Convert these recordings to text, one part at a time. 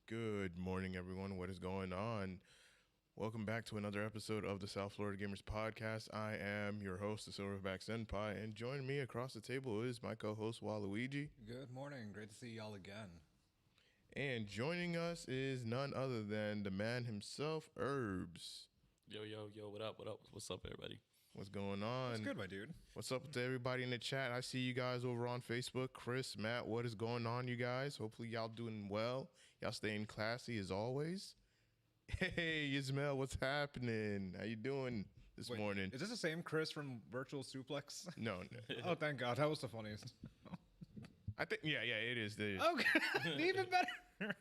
Good morning, everyone. What is going on? Welcome back to another episode of the South Florida Gamers Podcast. I am your host, the Silverback Senpai, and joining me across the table is my co-host, Waluigi. Good morning. Great to see y'all again. And joining us is none other than the man himself, Herbz. Yo, what up? What's up, everybody? What's going on? What's good, my dude? What's up to everybody in the chat? I see you guys over on Facebook. Chris, Matt, what is going on, you guys? Hopefully y'all doing well. Y'all staying classy as always. Hey, Ismail, what's happening? How you doing this morning? Is this the same Chris from Virtual Suplex? No. Oh, thank God. That was the funniest. I think, yeah, it is. Okay. Even better.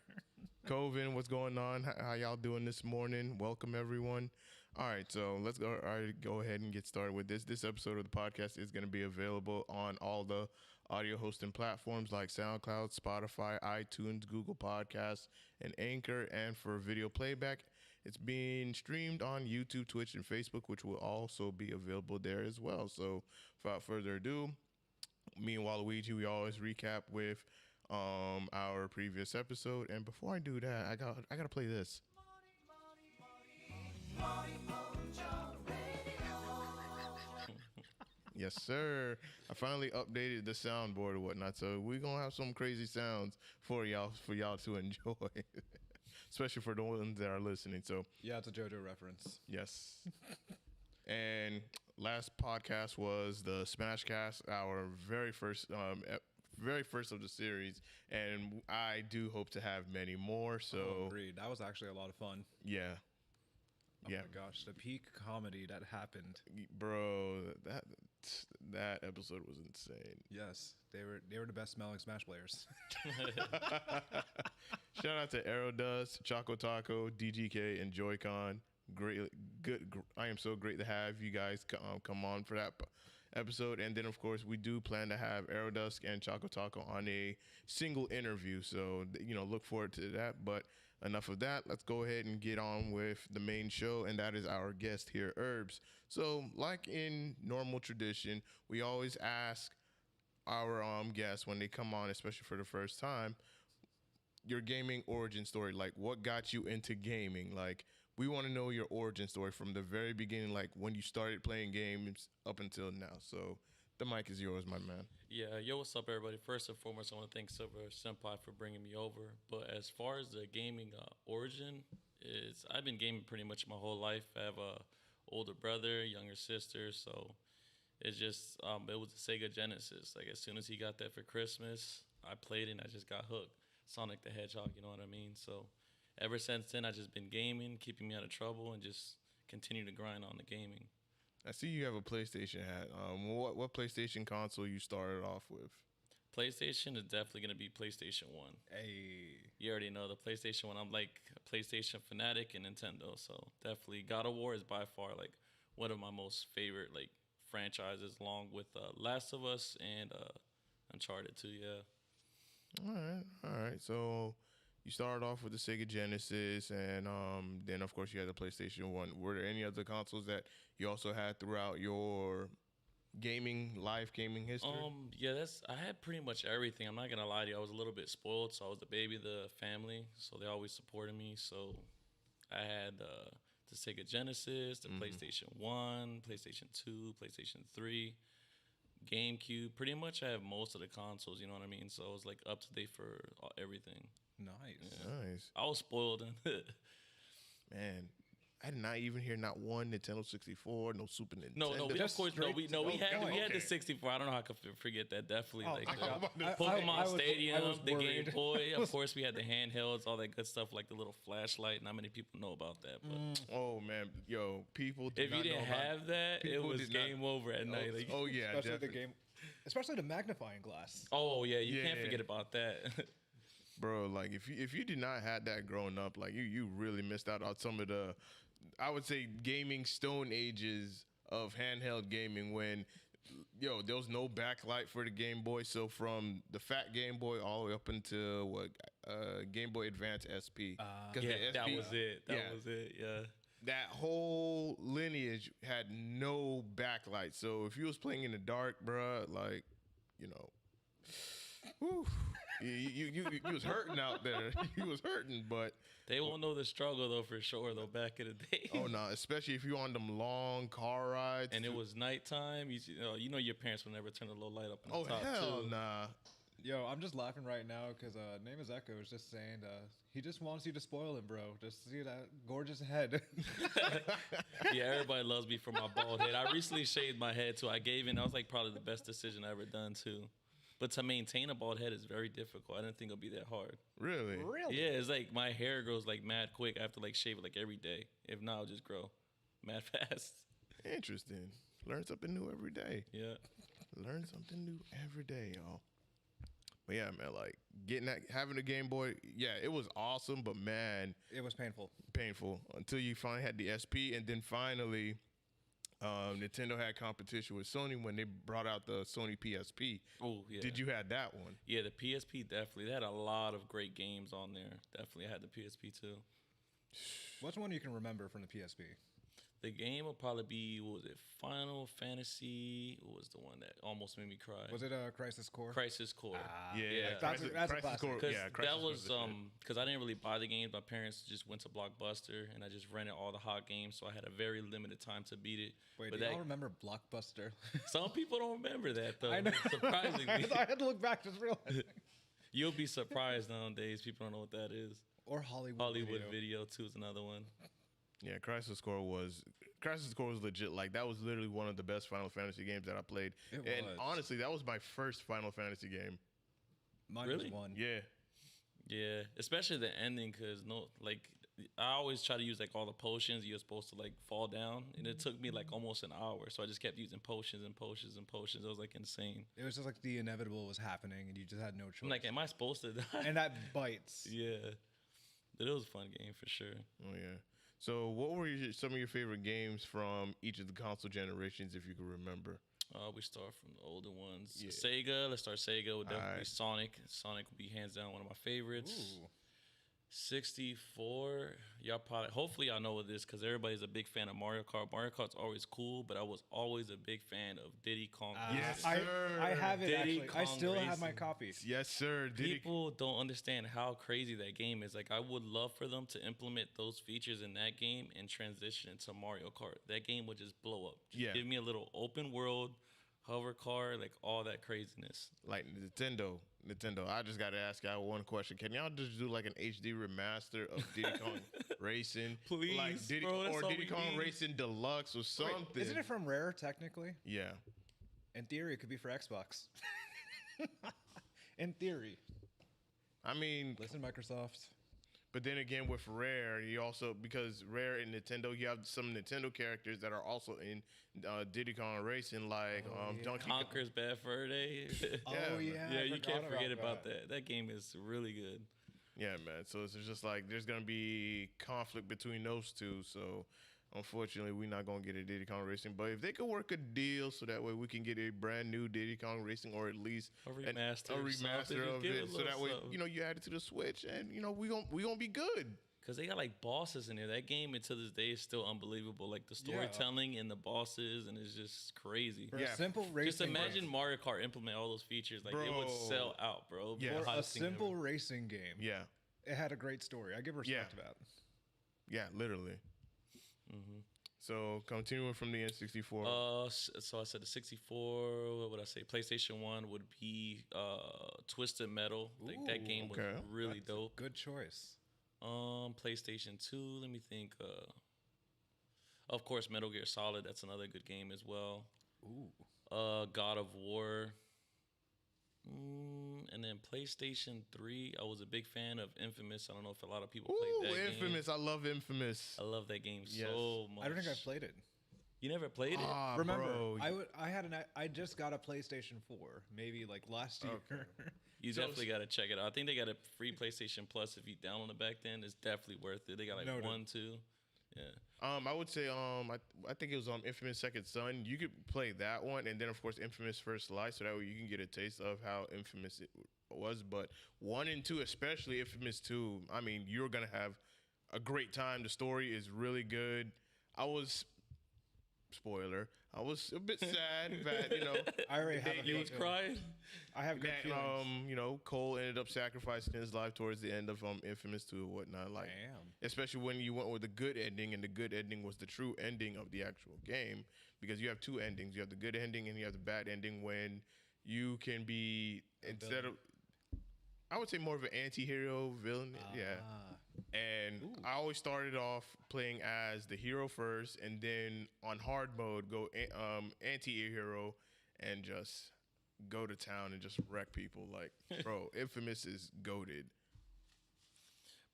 Coven, what's going on? How y'all doing this morning? Welcome, everyone. All right, so let's go. All right, go ahead and get started with this. This episode of the podcast is going to be available on all the audio hosting platforms like SoundCloud, Spotify, iTunes, Google Podcasts, and Anchor. And for video playback, it's being streamed on YouTube, Twitch, and Facebook, which will also be available there as well. So without further ado, me and Waluigi, we always recap with our previous episode. And before I do that, I gotta play this. Yes, sir. I finally updated the soundboard or whatnot, so we're gonna have some crazy sounds for y'all to enjoy, especially for the ones that are listening. So Yeah, it's a JoJo reference. yes. And last podcast was the Smash Cast, our very first of the series, and I do hope to have many more. So Agreed. That was actually a lot of fun. yeah. Oh my gosh, the peak comedy that happened. Bro, that episode was insane. Yes, they were the best smelling Smash players. Shout out to Aerodust, Choco Taco, DGK, and Joy-Con. Good. I am so great to have you guys come on for that episode. And then, of course, we do plan to have Aerodust and Choco Taco on a single interview. So, look forward to that. But enough of that. Let's go ahead and get on with the main show, and that is our guest here, Herbz. So, like in normal tradition, we always ask our guests when they come on, especially for the first time, your gaming origin story. Like, what got you into gaming? Like, we want to know your origin story from the very beginning, like when you started playing games up until now. So the mic is yours, my man. Yeah, yo, what's up, everybody? First and foremost, I want to thank Silver Senpai for bringing me over. But as far as the gaming origin, I've been gaming pretty much my whole life. I have a older brother, younger sister, so it's just it was the Sega Genesis. Like as soon as he got that for Christmas, I played it and I just got hooked. Sonic the Hedgehog, you know what I mean? So ever since then, I've just been gaming, keeping me out of trouble, and just continue to grind on the gaming. I see you have a PlayStation hat. What PlayStation console you started off with? PlayStation is definitely going to be PlayStation 1. Hey. You already know the PlayStation 1. I'm like a PlayStation fanatic and Nintendo, so definitely God of War is by far like one of my most favorite like franchises, along with Last of Us and Uncharted 2, yeah. All right. So you started off with the Sega Genesis, and then, of course, you had the PlayStation 1. Were there any other consoles that you also had throughout your live gaming history? Yeah, I had pretty much everything. I'm not going to lie to you. I was a little bit spoiled, so I was the baby of the family, so they always supported me. So I had the Sega Genesis, the PlayStation 1, PlayStation 2, PlayStation 3, GameCube. Pretty much I have most of the consoles, you know what I mean? So I was like up to date for everything. Nice. Yeah. Nice. I was spoiled. Man, I did not even hear not one Nintendo 64, no Super Nintendo. No, we had the 64. I don't know how I could forget that. Definitely, Pokemon Stadium, the Game Boy. Of course, we had the handhelds, all that good stuff, like the little flashlight. Not many people know about that. But Oh man, yo, people. if you didn't have that, it was game over at night. Like, Oh yeah, Especially the magnifying glass. oh yeah, you can't Yeah. forget about that. Bro, like if you did not have that growing up, like you really missed out on some of the, I would say, gaming stone ages of handheld gaming when, there was no backlight for the Game Boy. So from the fat Game Boy all the way up until Game Boy Advance SP. That was it. That was it. Yeah. That whole lineage had no backlight. So if you was playing in the dark, bruh, like, whew, You was hurting out there. You was hurting, but They won't know the struggle though for sure though back in the day. oh no, especially if you're on them long car rides. And it was nighttime. You know your parents would never turn the low light up on the oh top hell too. nah. Yo, I'm just laughing right now because Name is Echo is just saying he just wants you to spoil him, bro. Just see that gorgeous head. Yeah, everybody loves me for my bald head. I recently shaved my head too. I gave in. That was like probably the best decision I ever done too. But to maintain a bald head is very difficult. I didn't think it'd be that hard. Really? Really? Yeah, it's like my hair grows like mad quick. I have to like shave it like every day. If not, it'll just grow mad fast. Interesting. Learn something new every day. Yeah. Learn something new every day, y'all. But yeah, man, like having a Game Boy, yeah, it was awesome, but man, It was painful. painful until you finally had the SP, and then finally, Nintendo had competition with Sony when they brought out the Sony PSP. Oh yeah. Did you have that one? Yeah, the PSP definitely. They had a lot of great games on there. Definitely had the PSP too. What's one you can remember from the PSP? The game will probably be, what was it, Final Fantasy? What was the one that almost made me cry? Was it Crisis Core? Crisis Core. Yeah, That's a classic. Core. Because Yeah, Crisis that was the shit. because I didn't really buy the games. My parents just went to Blockbuster and I just rented all the hot games, so I had a very limited time to beat it. Wait, but do y'all remember Blockbuster? some people don't remember that though. I know. Surprisingly, I had to look back, just realizing. you'll be surprised nowadays. People don't know what that is. Or Hollywood. Hollywood Video. Video too is another one. Yeah, Crisis Core was legit. Like that was literally one of the best Final Fantasy games that I played. It And was. honestly, that was my first Final Fantasy game. Mine Really? was one. Yeah. Yeah, especially the ending, because I always try to use like all the potions. You're supposed to like fall down, and it took me like almost an hour. So I just kept using potions and potions and potions. It was like insane. It was just like the inevitable was happening, and you just had no choice. I'm like, am I supposed to die? and that bites. Yeah, but it was a fun game for sure. Oh yeah. So, what were some of your favorite games from each of the console generations, if you can remember? We start from the older ones. Yeah. Sega. Let's start Sega. Would definitely be Alright. Sonic. Sonic would be hands down one of my favorites. Ooh. 64. Y'all probably, hopefully, y'all know what this because everybody's a big fan of Mario Kart. Mario Kart's always cool, but I was always a big fan of Diddy Kong. Yes, I sir. have it Diddy actually. I Kong still have my Racing. copy. Yes, sir. People don't understand how crazy that game is. Like, I would love for them to implement those features in that game and transition into Mario Kart. That game would just blow up. Just Yeah. give me a little open world, hover car, like all that craziness. Like Nintendo. I just got to ask y'all one question. Can y'all just do like an HD remaster of Diddy Kong Racing? Please, like Diddy, bro, that's or all Diddy we Kong need. Racing Deluxe or Wait, something. isn't it from Rare technically? Yeah. In theory, it could be for Xbox. In theory. I mean, Listen, Microsoft. but then again, with Rare, you also, because Rare and Nintendo, you have some Nintendo characters that are also in Diddy Kong Racing, like Donkey Kong. Conker's Bad Fur Day. Oh Yeah, yeah. yeah, I you can't forgot forget about that. That game is really good. Yeah, man. So it's just like there's gonna be conflict between those two. So unfortunately, we're not gonna get a Diddy Kong Racing. But if they could work a deal so that way we can get a brand new Diddy Kong Racing, or at least A remaster a or something, remaster just of give it it, a so little that way something. you add it to the Switch, and we gonna be good. Because they got like bosses in there. That game, until this day, is still unbelievable. Like the storytelling and the bosses, and it's just crazy. For Yeah. a simple racing Just imagine Mario Kart implement all those features. Like it would Bro. sell out, bro. Yeah. The for a hottest thing simple ever. racing game. Yeah, It had a great story. I give respect to that. yeah, literally. Mm-hmm. So continuing from the N64. So I said the 64. What would I say? PlayStation 1 would be Twisted Metal. Like that Ooh, game was okay. really That's a dope. Good choice. PlayStation 2. Let me think. Of course, Metal Gear Solid. That's another good game as well. Ooh. God of War. And then PlayStation 3. I was a big fan of Infamous. I don't know if a lot of people Ooh, played that Infamous! game. I love Infamous. I love that game Yes. so much. I don't think I've played it. You never played it? Ah, Remember, bro. I just got a PlayStation 4, maybe like last year. You So- definitely got to check it out. I think they got a free PlayStation Plus if you download it back then. It's definitely worth it. They got like Noted. 1, 2. Yeah. I would say I think it was Infamous Second Son. You could play that one, and then of course Infamous First Light, so that way you can get a taste of how infamous it was. But 1 and 2, especially Infamous 2, I mean, you're gonna have a great time. The story is really good. I was spoiler. I was a bit sad that I already have they- a You was feeling. crying. I have good that feelings. Cole ended up sacrificing his life towards the end of Infamous 2 and whatnot. Like, Damn. especially when you went with the good ending, and the good ending was the true ending of the actual game, because you have two endings. You have the good ending and you have the bad ending. When you can be instead of, I would say more of an anti-hero villain. Yeah. Ah. And I always started off playing as the hero first, and then on hard mode go anti-hero and just go to town and just wreck people. Like, bro, Infamous is goated.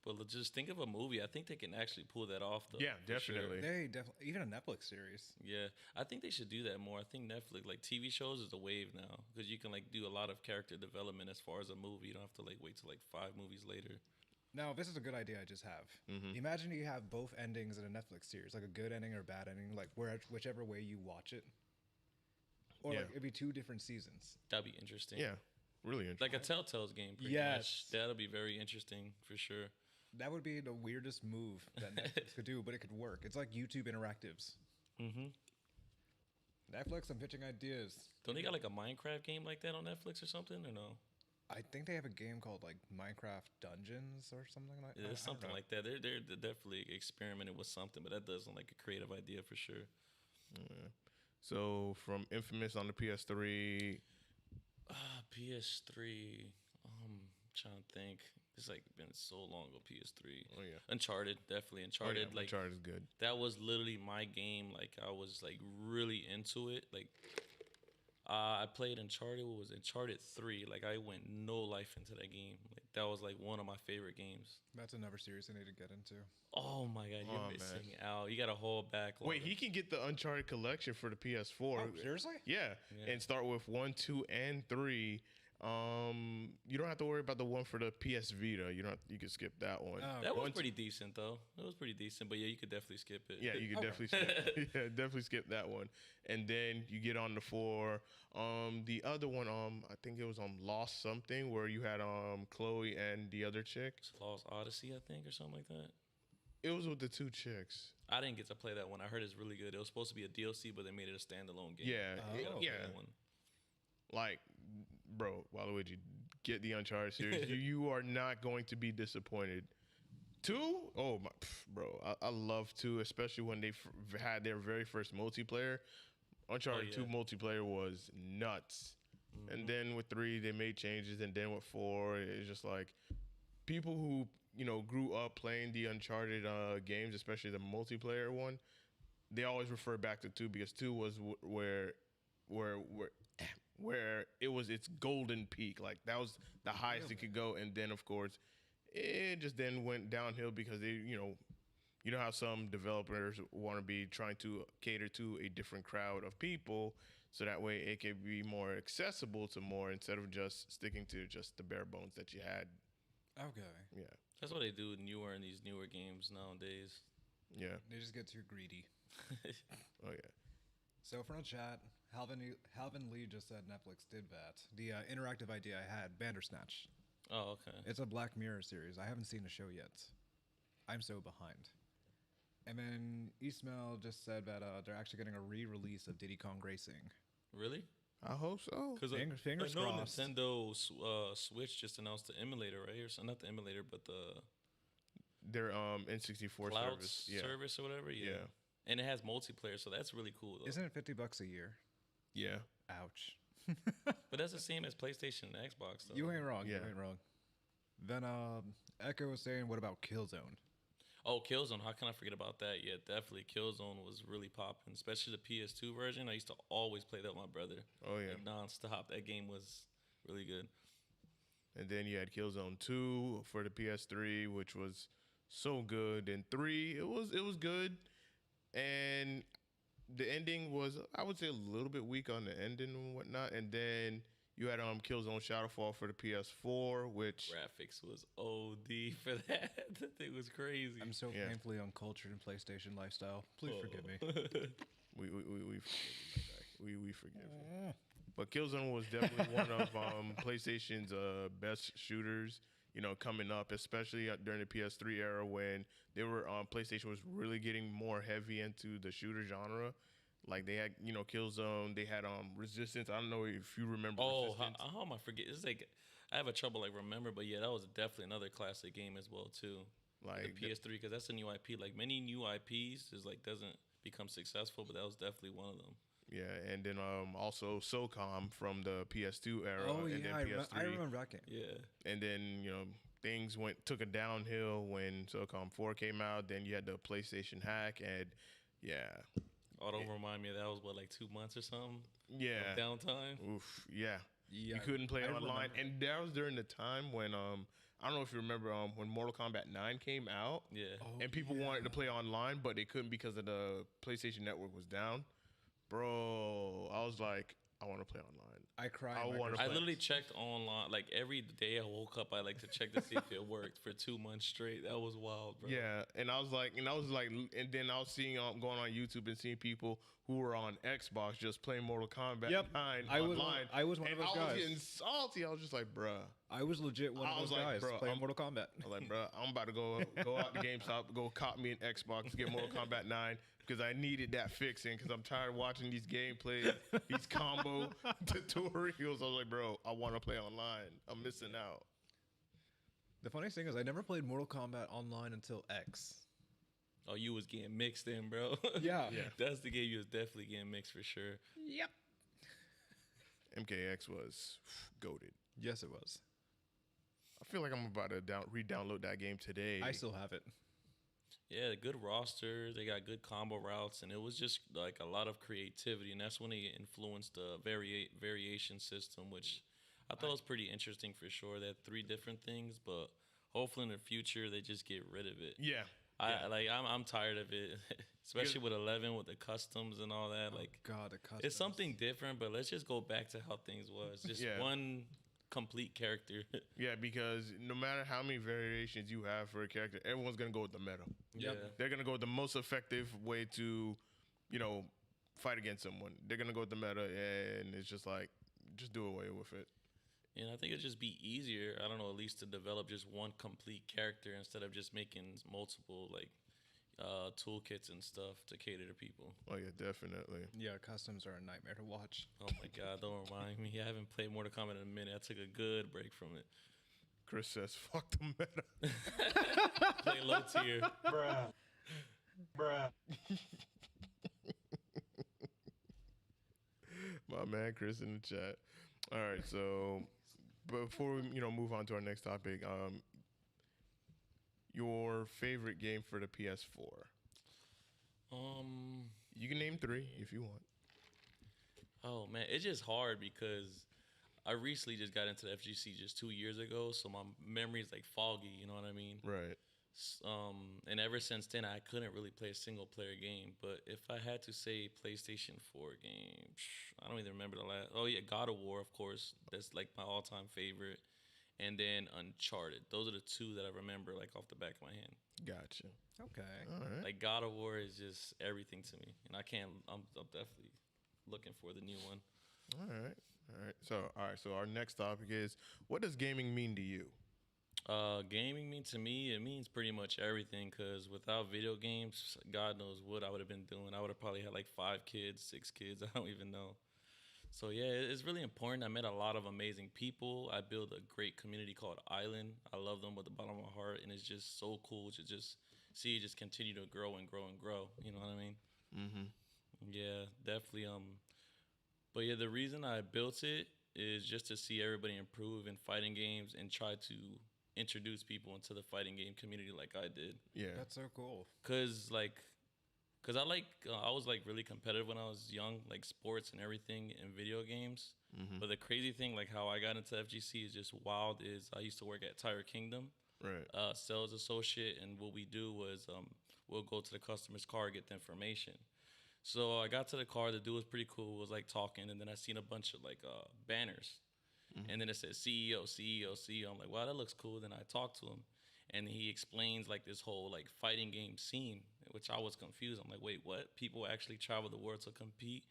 But just think of a movie. I think they can actually pull that off, though. Yeah, for sure. definitely. They definitely, even a Netflix series. Yeah, I think they should do that more. I think Netflix, like TV shows, is the wave now because you can like do a lot of character development as far as a movie. You don't have to like wait till like 5 movies later. Now, this is a good idea I just have. Mm-hmm. Imagine you have both endings in a Netflix series, like a good ending or a bad ending, like whichever way you watch it. Or Yeah. like it'd be 2 different seasons. That'd be interesting. Yeah, really interesting. Like a Telltale's game. Pretty Yes. much. That'll be very interesting for sure. That would be the weirdest move that Netflix could do, but it could work. It's like YouTube Interactives. Mm-hmm. Netflix, I'm pitching ideas. Don't they got like a Minecraft game like that on Netflix or something, or no? I think they have a game called like Minecraft Dungeons or something like that. Yeah, there's something like that. They're definitely experimenting with something, but that doesn't like a creative idea for sure. Yeah. So from Infamous on the PS3, PS3. Trying to think. It's like been so long ago. PS3. oh yeah, Uncharted, definitely Uncharted. Like Uncharted is good. that was literally my game. Like I was like really into it. Like I played Uncharted. What was it? Uncharted 3? Like I went no life into that game. Like that was like one of my favorite games. That's another series I need to get into. Oh my god, you're Oh, man. missing out. You got a whole backlog. Wait, he can get the Uncharted collection for the PS4. Oh, seriously? Yeah, Yeah. and start with 1, 2, and 3. You don't have to worry about the one for the PS Vita. You can skip that one. Oh, That was Once- pretty decent though. It was pretty decent, but yeah, you could definitely skip it. Yeah, you could Okay. definitely skip. Yeah, definitely skip that one. And then you get on the 4. The other one, I think it was Lost Something, where you had Chloe and the other chick. It's Lost Odyssey, I think, or something like that. It was with the 2 chicks. I didn't get to play that one. I heard it's really good. It was supposed to be a DLC, but they made it a standalone game. Yeah, Oh. I gotta play yeah. that one. Like, bro, Waluigi, get the Uncharted series. you are not going to be disappointed. 2? Oh my, bro, I love 2, especially when they had their very first multiplayer. Uncharted yeah. 2 multiplayer was nuts. And then with 3, they made changes, and then with 4, it's just like people who grew up playing the Uncharted games, especially the multiplayer one. They always refer back to 2 because 2 was where it was its golden peak. Like that was the highest it could go, and then of course it just then went downhill because they you know how some developers want to be trying to cater to a different crowd of people, so that way it can be more accessible to more instead of just sticking to just the bare bones that you had. Okay. Yeah, That's what they do in these newer games nowadays. yeah, They just get too greedy. oh yeah. So from the chat, Halvin Lee just said Netflix did that. The interactive idea I had, Bandersnatch. Oh, okay. It's a Black Mirror series. I haven't seen the show yet. I'm so behind. And then Ismail just said that they're actually getting a re-release of Diddy Kong Racing. Really? I hope so. Because Fingers I know crossed. Nintendo Switch just announced the emulator, right? Or so, not the emulator, but the Their N64 cloud service. Yeah, service or whatever. Yeah. Yeah. And it has multiplayer, so that's really cool. Though. Isn't it $50 a year? yeah. Ouch. But that's the same as PlayStation and Xbox, though. You ain't wrong. Yeah. You ain't wrong. Then Echo was saying, what about Killzone? Oh, Killzone. How can I forget about that? Yeah, definitely. Killzone was really popping, especially the PS2 version. I used to always play that with my brother. Oh yeah. Like, nonstop. That game was really good. And then you had Killzone 2 for the PS3, which was so good. And 3, it was good. And the ending was, I would say, a little bit weak on the ending and whatnot. And then you had Killzone Shadowfall for the PS4, which Graphics was OD for that. That thing was crazy. I'm so Yeah. painfully uncultured in PlayStation lifestyle. Please forgive me. we forgive you, my guy. We forgive you. But Killzone was definitely one of PlayStation's best shooters. Coming up, especially during the PS3 era when they were PlayStation was really getting more heavy into the shooter genre. Like they had, Killzone. They had Resistance. I don't know if you remember Oh, Resistance. how am I forget? It's like I have a trouble like remember, but yeah, that was definitely another classic game as well too. Like the PS3 because that's a new IP. Like many new IPs is like doesn't become successful, but that was definitely one of them. Yeah, and then also SOCOM from the PS2 era. Oh and yeah, then PS3. I remember that game. Yeah. And then things took a downhill when SOCOM 4 came out. Then you had the PlayStation hack, and yeah. Oh, don't remind me. That was what like 2 months or something. Yeah. Of downtime. Oof. Yeah. Yeah, You couldn't play I online, remember. and that was during the time when I don't know if you remember when Mortal Kombat 9 came out. Yeah. And people wanted to play online, but they couldn't because of the PlayStation Network was down. Bro, I was like, I want to play online. I cried. I wanna I play. literally checked online like every day I woke up. I like to check to see if it worked for 2 months straight. That was wild, bro. Yeah, and then I was seeing going on YouTube and seeing people who were on Xbox just playing Mortal Kombat 9 I was online. I was one of and those I was guys. getting salty. I was just like, bruh. I was legit one I of was those like, guys bro, playing Mortal Kombat. I was like, bruh, I'm about to go out to GameStop, go cop me an Xbox, get Mortal Kombat 9 because I needed that fixing because I'm tired of watching these gameplays, these combo tutorials. I was like, bro, I want to play online. I'm missing out. The funniest thing is I never played Mortal Kombat online until X. Oh, you was getting mixed in, bro. Yeah. That's the game you was definitely getting mixed for sure. Yep. MKX was goated. Yes, it was. I feel like I'm about to re-download that game today. I still have it. Yeah, good roster. They got good combo routes, and it was just like a lot of creativity, and that's when they influenced the variation system, which I thought was pretty interesting for sure. They had 3 different things, but hopefully in the future they just get rid of it. Yeah. I'm tired of it, especially with 11 with the customs and all that. Like, God, the customs. it's something different, but let's just go back to how things was. Just one complete character. Yeah, because no matter how many variations you have for a character, everyone's gonna go with the meta. Yeah. They're gonna go with the most effective way to, fight against someone. They're gonna go with the meta, and it's just like, just do away with it. And I think it'd just be easier, I don't know, at least to develop just one complete character instead of just making multiple like toolkits and stuff to cater to people. Oh yeah, definitely. Yeah, customs are a nightmare to watch. Oh my god, don't remind me. I haven't played Mortal Kombat in a minute. I took a good break from it. Chris says, "Fuck the meta." Play low tier. Bruh. My man, Chris in the chat. All right, so before we move on to our next topic, your favorite game for the PS4? You can name 3 if you want. Oh man, it's just hard because I recently just got into the FGC just 2 years ago, so my memory is like foggy. You know what I mean? Right. And ever since then, I couldn't really play a single player game. But if I had to say PlayStation 4 game, I don't even remember the last. Oh yeah, God of War, of course. That's like my all-time favorite. And then Uncharted. Those are the 2 that I remember like off the back of my hand. Gotcha. Okay. All right. Like God of War is just everything to me, and I'm definitely looking for the new one. All right. So our next topic is, what does gaming mean to you? Gaming mean to me, it means pretty much everything. Cause without video games, God knows what I would have been doing. I would have probably had like 5 kids, 6 kids. I don't even know. So yeah, it's really important. I met a lot of amazing people. I built a great community called Island. I love them with the bottom of my heart, and it's just so cool to just see it just continue to grow and grow and grow. You know what I mean? Mm-hmm. Yeah, definitely. But yeah, the reason I built it is just to see everybody improve in fighting games and try to introduce people into the fighting game community like I did. Yeah. That's so cool. Cause I was like really competitive when I was young, like sports and everything in video games. Mm-hmm. But the crazy thing, like how I got into FGC is just wild. Is I used to work at Tire Kingdom, Right. Sales associate, and what we do was we'll go to the customer's car, get the information. So I got to the car. The dude was pretty cool. Was like talking, and then I seen a bunch of like banners, and then it said CEO, CEO, CEO. I'm like, wow, that looks cool. Then I talked to him, and he explains like this whole like fighting game scene, which I was confused. I'm like, wait, what? People actually travel the world to compete?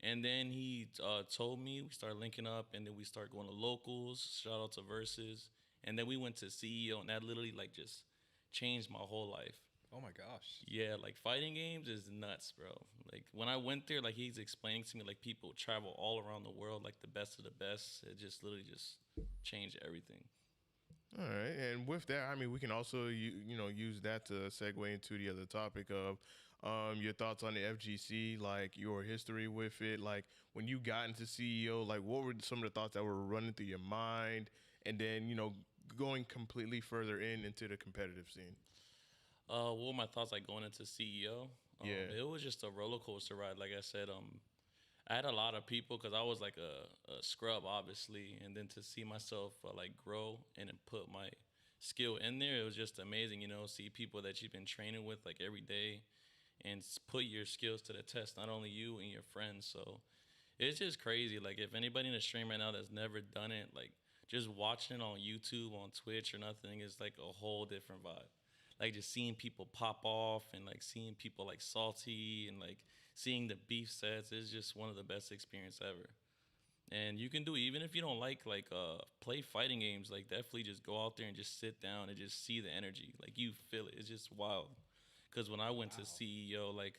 And then he told me, we started linking up, and then we started going to locals. Shout out to Versus, and then we went to CEO, and that literally like just changed my whole life. Oh my gosh. Yeah, like fighting games is nuts, bro. Like when I went there, like he's explaining to me like people travel all around the world, like the best of the best. It just literally just changed everything. All right, and with that, I mean, we can also use that to segue into the other topic of your thoughts on the FGC, like your history with it, like when you got into CEO, like what were some of the thoughts that were running through your mind, and then going completely further into the competitive scene. What were my thoughts like going into CEO? Yeah. It was just a roller coaster ride. Like I said, I had a lot of people because I was like a scrub, obviously, and then to see myself like grow and then put my skill in there, it was just amazing. See people that you've been training with like every day, and put your skills to the test. Not only you and your friends. So it's just crazy. Like if anybody in the stream right now that's never done it, like just watching it on YouTube, on Twitch, or nothing is like a whole different vibe. Like just seeing people pop off and like seeing people like salty and like seeing the beef sets is just one of the best experience ever. And you can do it even if you don't like play fighting games. Like definitely just go out there and just sit down and just see the energy. Like you feel it. It's just wild. Because when I went to CEO, like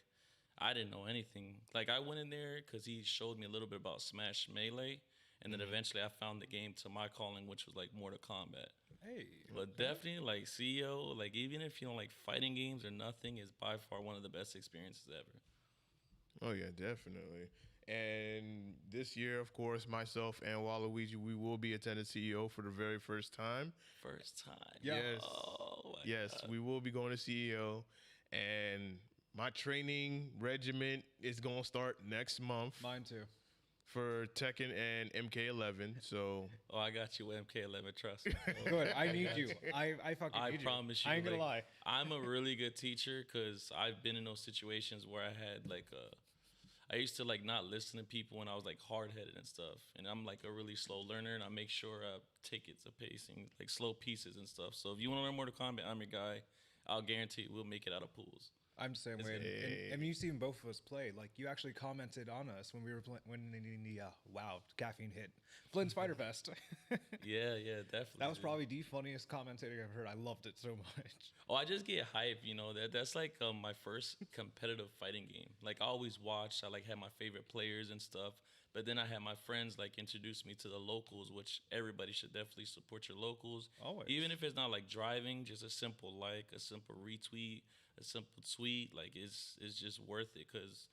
I didn't know anything. Like I went in there because he showed me a little bit about Smash Melee, and then eventually I found the game to my calling, which was like Mortal Kombat. Hey. But definitely like CEO, like even if you don't like fighting games or nothing, is by far one of the best experiences ever. Oh yeah, definitely. And this year, of course, myself and Waluigi, we will be attending CEO for the very first time. First time. Yeah. Yes. Oh my Yes, God. we will be going to CEO, and my training regimen is going to start next month Mine too. for Tekken and MK11. So, Oh, I got you with MK11. Trust me. Good. I need you. I fucking I need you. promise you. I ain't gonna like, lie. I'm a really good teacher because I've been in those situations where I had like I used to like not listen to people when I was like hard headed and stuff. And I'm like a really slow learner, and I make sure I take it to pacing, like slow pieces and stuff. So if you want to learn Mortal Kombat, I'm your guy. I'll guarantee we'll make it out of pools. I'm the same way. And you've seen both of us play. Like you actually commented on us when we were playing. When the wow, caffeine hit. Flynn Spider Fest. Yeah, definitely. That was probably the funniest commentating I've heard. I loved it so much. Oh, I just get hype, that's like my first competitive fighting game. Like I always watched, I like had my favorite players and stuff, but then I had my friends like introduce me to the locals, which everybody should definitely support your locals. Always. Even if it's not like driving, just a simple like, a simple retweet, a simple tweet, like it's just worth it because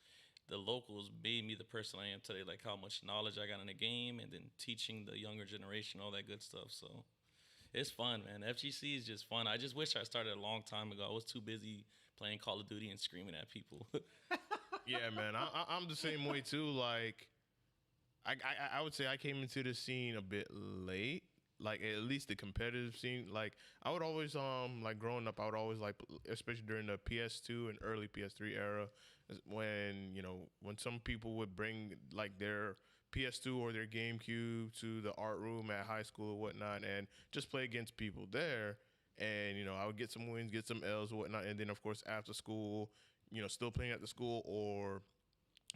the locals made me the person I am today. Like how much knowledge I got in the game, and then teaching the younger generation all that good stuff. So it's fun, man. FGC is just fun. I just wish I started a long time ago. I was too busy playing Call of Duty and screaming at people. yeah, man, I'm the same way too. Like, I would say I came into the scene a bit late. Like at least the competitive scene. Like I would always like growing up, I would always like, especially during the PS2 and early PS3 era, when when some people would bring like their PS2 or their GameCube to the art room at high school or whatnot, and just play against people there. And I would get some wins, get some L's or whatnot, and then of course after school, still playing at the school or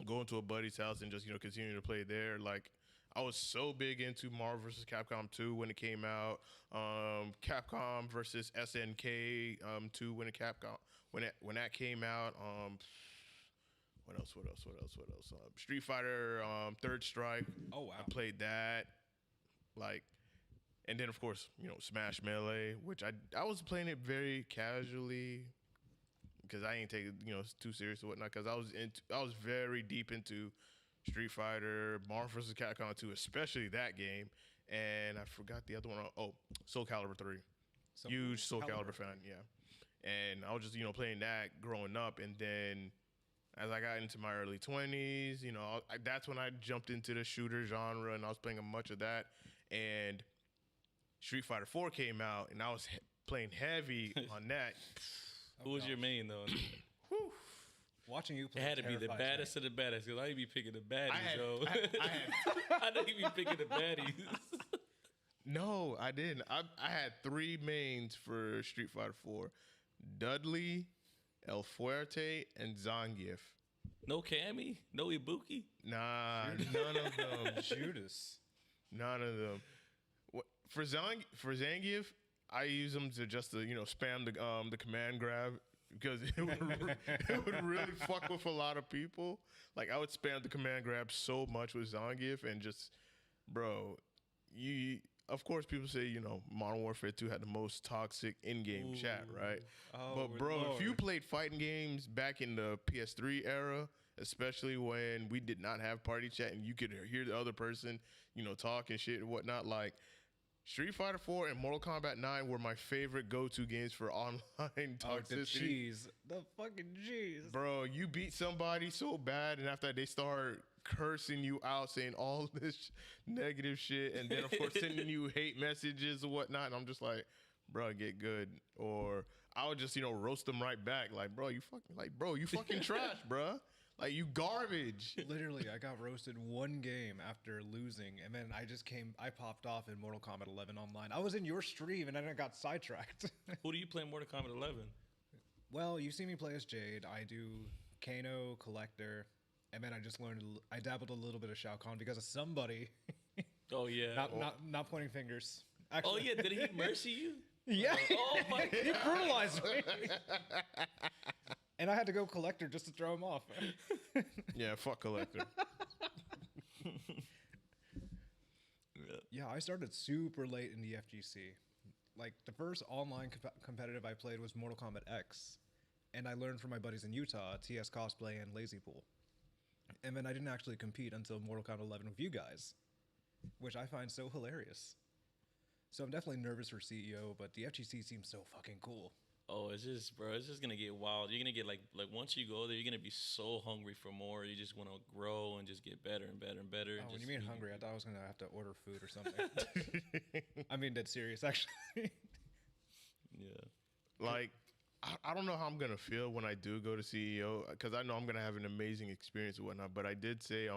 going to a buddy's house and just continue to play there. Like I was so big into Marvel vs. Capcom 2 when it came out, Capcom versus SNK 2 when that came out. What else? Street Fighter Third Strike. Oh wow. I played that. Like, and then of course Smash Melee, which I was playing it very casually because I ain't take it too serious or whatnot, because I was very deep into Street Fighter, Marvel vs. Capcom 2, especially that game, and I forgot the other one. Oh, Soul Calibur 3. Huge Soul Calibur fan, yeah. And I was just playing that growing up, and then as I got into my early 20s, that's when I jumped into the shooter genre, and I was playing much of that. And Street Fighter 4 came out, and I was playing heavy on that. Who was your main though? Whew. Watching you play It had to be the terrifies baddest of the baddest, because I ain't be picking the baddies, I had I know you be picking the baddies. No, I didn't. I had three mains for Street Fighter 4. Dudley, El Fuerte, and Zangief. No Cammy? No Ibuki? Nah, none of them. Judas. None of them. For Zangief, I use them to just to spam the command grab because it would really fuck with a lot of people. Like I would spam the command grab so much with Zangief and just, bro, you. Of course, people say Modern Warfare 2 had the most toxic in-game chat, right? Oh, but bro, Lord. if you played fighting games back in the PS3 era, especially when we did not have party chat and you could hear the other person, talk and shit and whatnot, like Street Fighter 4 and Mortal Kombat 9 were my favorite go-to games for online toxicity. The cheese. The fucking cheese. Bro, you beat somebody so bad, and after that, they start cursing you out, saying all this negative shit, and then, of course, sending you hate messages and whatnot. And I'm just like, bro, get good. Or I would just, roast them right back. Like, bro, you fucking trash, bro. Like, you garbage. Literally, I got roasted one game after losing, and then I popped off in Mortal Kombat 11 online. I was in your stream, and then I got sidetracked. Who do you play in Mortal Kombat 11? Well, you see me play as Jade. I do Kano, Collector, and then I dabbled a little bit of Shao Kahn because of somebody. Oh yeah. Not pointing fingers. Oh Actually, yeah, did he mercy you? yeah. Oh my He god. brutalized me. And I had to go Collector just to throw him off. Yeah, fuck Collector. Yeah, I started super late in the FGC. Like, the first online competitive I played was Mortal Kombat X. And I learned from my buddies in Utah, TS Cosplay and Lazy Pool. And then I didn't actually compete until Mortal Kombat 11 with you guys, which I find so hilarious. So I'm definitely nervous for CEO, but the FGC seems so fucking cool. Oh, it's just gonna get wild. You're gonna get like once you go there, you're gonna be so hungry for more. You just want to grow and just get better and better and better. Oh, when you mean hungry, I thought I was gonna have to order food or something. I mean, dead serious, actually. Yeah. Like, I don't know how I'm gonna feel when I do go to CEO because I know I'm gonna have an amazing experience and whatnot. But I did say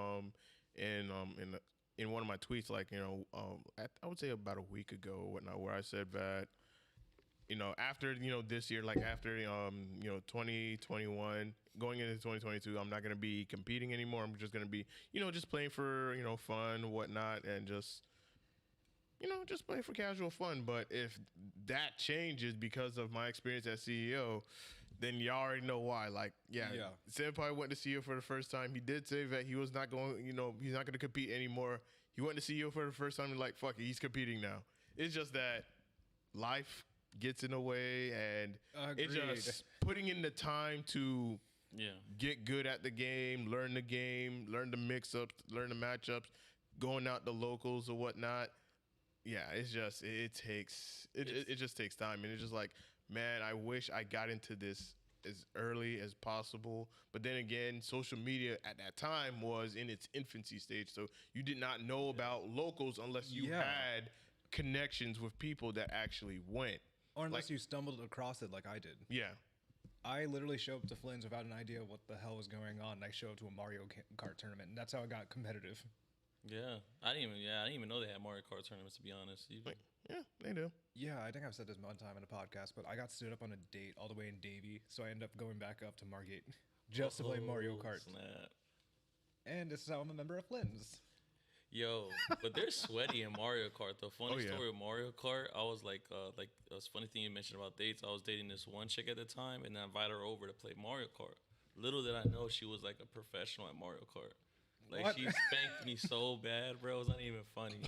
in one of my tweets, like I would say about a week ago or whatnot, where I said that after this year, like after 2021 going into 2022, I'm not gonna be competing anymore. I'm just gonna be just playing for fun, whatnot, and just playing for casual fun. But if that changes because of my experience as CEO, then you already know why. Like, yeah. Senpai went to CEO for the first time. He did say that he was not going, he's not going to compete anymore. He went to CEO for the first time and like, fuck it, he's competing now. It's just that life gets in the way, and it's just putting in the time to get good at the game, learn the mix-ups, learn the matchups, going out the locals or whatnot. Yeah, it's just it just takes time, and it's just like, man, I wish I got into this as early as possible. But then again, social media at that time was in its infancy stage, so you did not know about locals unless you had connections with people that actually went, or unless you stumbled across it like I did. Yeah. I literally showed up to Flynn's without an idea what the hell was going on, and I showed up to a Mario Kart tournament, and that's how I got competitive. Yeah, I didn't even know they had Mario Kart tournaments, to be honest. Yeah, they do. Yeah, I think I've said this one time in a podcast, but I got stood up on a date all the way in Davie, so I ended up going back up to Margate just to play Mario Kart. Snap. And this is how I'm a member of Flynn's. Yo, but they're sweaty in Mario Kart. The funny story of Mario Kart, I was like it was a funny thing you mentioned about dates. I was dating this one chick at the time, and I invited her over to play Mario Kart. Little did I know she was like a professional at Mario Kart. Like, what? She spanked me so bad, bro. It was not even funny.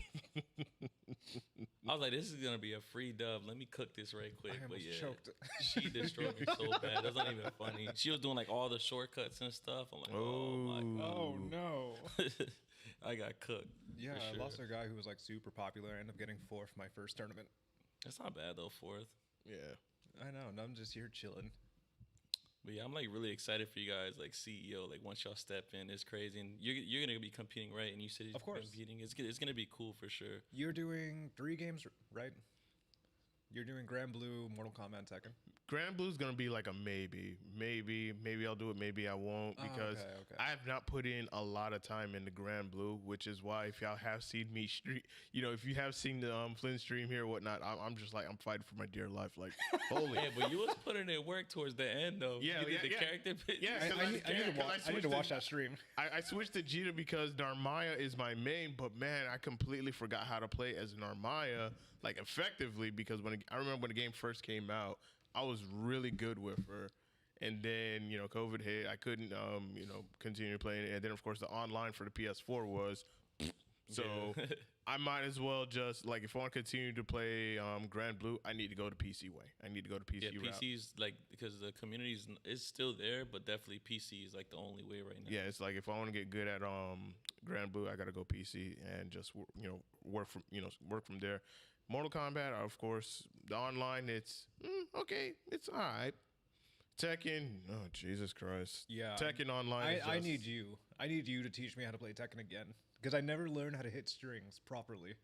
I was like, this is going to be a free dub. Let me cook this right quick. I almost but yeah, choked. she destroyed me so bad. It was not even funny. She was doing like all the shortcuts and stuff. I'm like, oh my God. Oh, no. I got cooked. Yeah, I sure. lost a guy who was like super popular. I ended up getting fourth my first tournament. That's not bad, though, fourth. Yeah. I know. Now I'm just here chilling. But yeah, I'm like really excited for you guys, like CEO. Like once y'all step in, it's crazy, and you're gonna be competing, right? And you said of course competing. It's gonna be cool for sure. You're doing 3 games, right? You're doing Grand Blue, Mortal Kombat, and Tekken. Grand Blue's gonna be like a maybe. Maybe I'll do it. Maybe I won't, because okay. I have not put in a lot of time in the Grand Blue, which is why if y'all have seen me if you have seen the Flynn stream here or whatnot, I'm just like, I'm fighting for my dear life. Like, holy. Yeah, but you was putting in work towards the end though. Yeah, you did the character. Yeah, I need to watch that stream. I switched to Jita because Narmaya is my main, but man, I completely forgot how to play as Narmaya like effectively, because I remember when the game first came out, I was really good with her, And then, COVID hit. I couldn't, continue playing it. And then, of course, the online for the PS4 was. So I might as well just, like, if I want to continue to play Grand Blue, I need to go to PC way. I need to go to PC route. Yeah, PC's, like, because the community is still there, but definitely PC is, like, the only way right now. Yeah, it's like if I want to get good at Grand Blue, I got to go PC and just, work from there. Mortal Kombat, of course, the online, it's okay. It's all right. Tekken, oh Jesus Christ! Yeah, Tekken online. I need you. I need you to teach me how to play Tekken again because I never learned how to hit strings properly.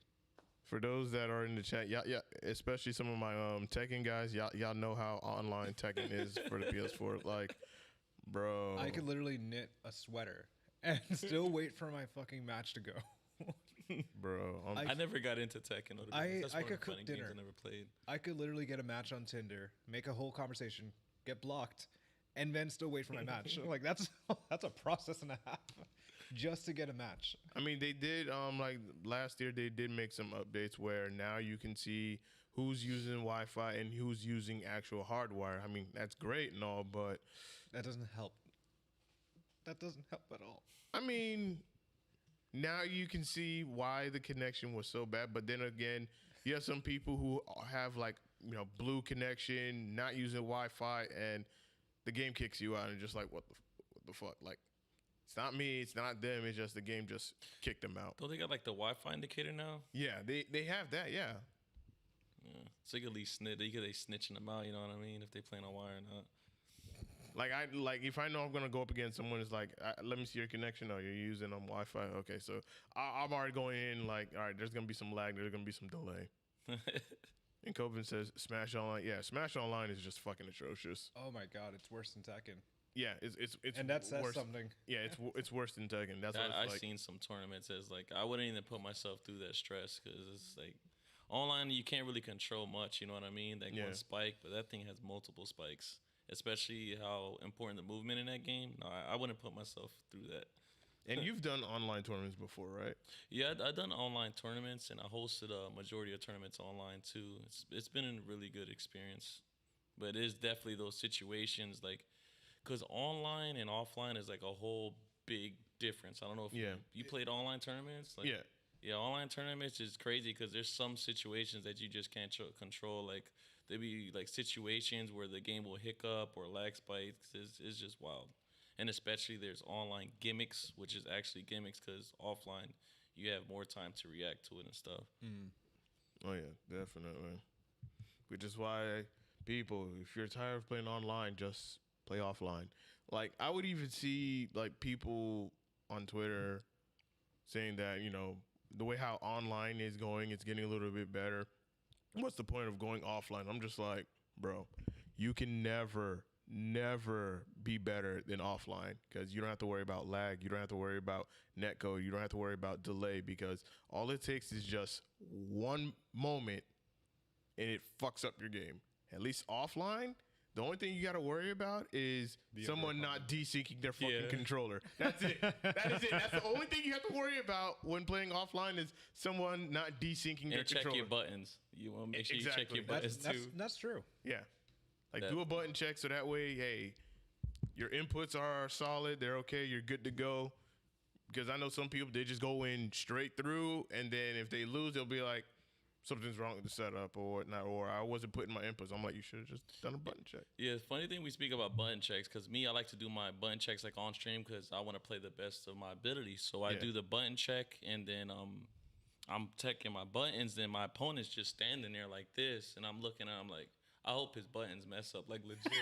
For those that are in the chat, yeah, especially some of my Tekken guys, y'all know how online Tekken is for the PS4. Like, bro, I could literally knit a sweater and still wait for my fucking match to go. Bro, I never got into Tekken. That's I one could of the funny cook dinner. games I never played. I could literally get a match on Tinder, make a whole conversation, get blocked, and then still wait for my match. Like that's a process and a half just to get a match. I mean, they did like last year they did make some updates where now you can see who's using Wi-Fi and who's using actual hardwire. I mean, that's great and all, but that doesn't help. That doesn't help at all. I mean, now you can see why the connection was so bad, but then again, you have some people who have like, blue connection, not using Wi-Fi, and the game kicks you out and just like, what the fuck? Like, it's not me, it's not them, it's just the game just kicked them out. Don't they got like the Wi-Fi indicator now? Yeah, they have that, yeah. Yeah. So you could at least they snitching them out, you know what I mean? If they playing on wire or not. Like if I know I'm gonna go up against someone, it's like, let me see your connection. Oh, you're using Wi-Fi. Okay, so I'm already going in like, all right, there's gonna be some lag, there's gonna be some delay. And Coven says Smash Online. Yeah, Smash Online is just fucking atrocious. Oh my god, it's worse than Tekken. Yeah, it's and that says worse. something. Yeah, it's worse than Tekken. That's what I've like. seen some tournaments as like I wouldn't even put myself through that stress because it's like online you can't really control much. You know what I mean? That one spike, but that thing has multiple spikes. Especially how important the movement in that game. No, I wouldn't put myself through that. And you've done online tournaments before, right? Yeah, I've done online tournaments, and I hosted a majority of tournaments online too. It's been a really good experience, but it is definitely those situations like, because online and offline is like a whole big difference. I don't know if you played online tournaments. Like, yeah, online tournaments is crazy because there's some situations that you just can't control. Like there be like situations where the game will hiccup or lag spikes. It's just wild. And especially there's online gimmicks, which is actually gimmicks because offline you have more time to react to it and stuff. Mm. Oh yeah, definitely. Which is why people, if you're tired of playing online, just play offline. Like I would even see like people on Twitter saying that, the way how online is going, it's getting a little bit better. What's the point of going offline? I'm just like, bro, you can never be better than offline because you don't have to worry about lag. You don't have to worry about netcode. You don't have to worry about delay because all it takes is just one moment and it fucks up your game. At least offline, the only thing you got to worry about is someone not desyncing their fucking controller. That's it. That is it. That's the only thing you have to worry about when playing offline is someone not desyncing their controller. And check your buttons. You want to make sure you check your buttons too. That's true. Yeah. Like do a button check so that way, hey, your inputs are solid. They're okay. You're good to go. Because I know some people, they just go in straight through. And then if they lose, they'll be like, something's wrong with the setup or whatnot, or I wasn't putting my inputs. I'm like, you should have just done a button check. Yeah, funny thing we speak about button checks because me, I like to do my button checks like on stream because I want to play the best of my ability. So I do the button check and then I'm checking my buttons. Then my opponent's just standing there like this, and I'm looking at him like, I hope his buttons mess up like legit.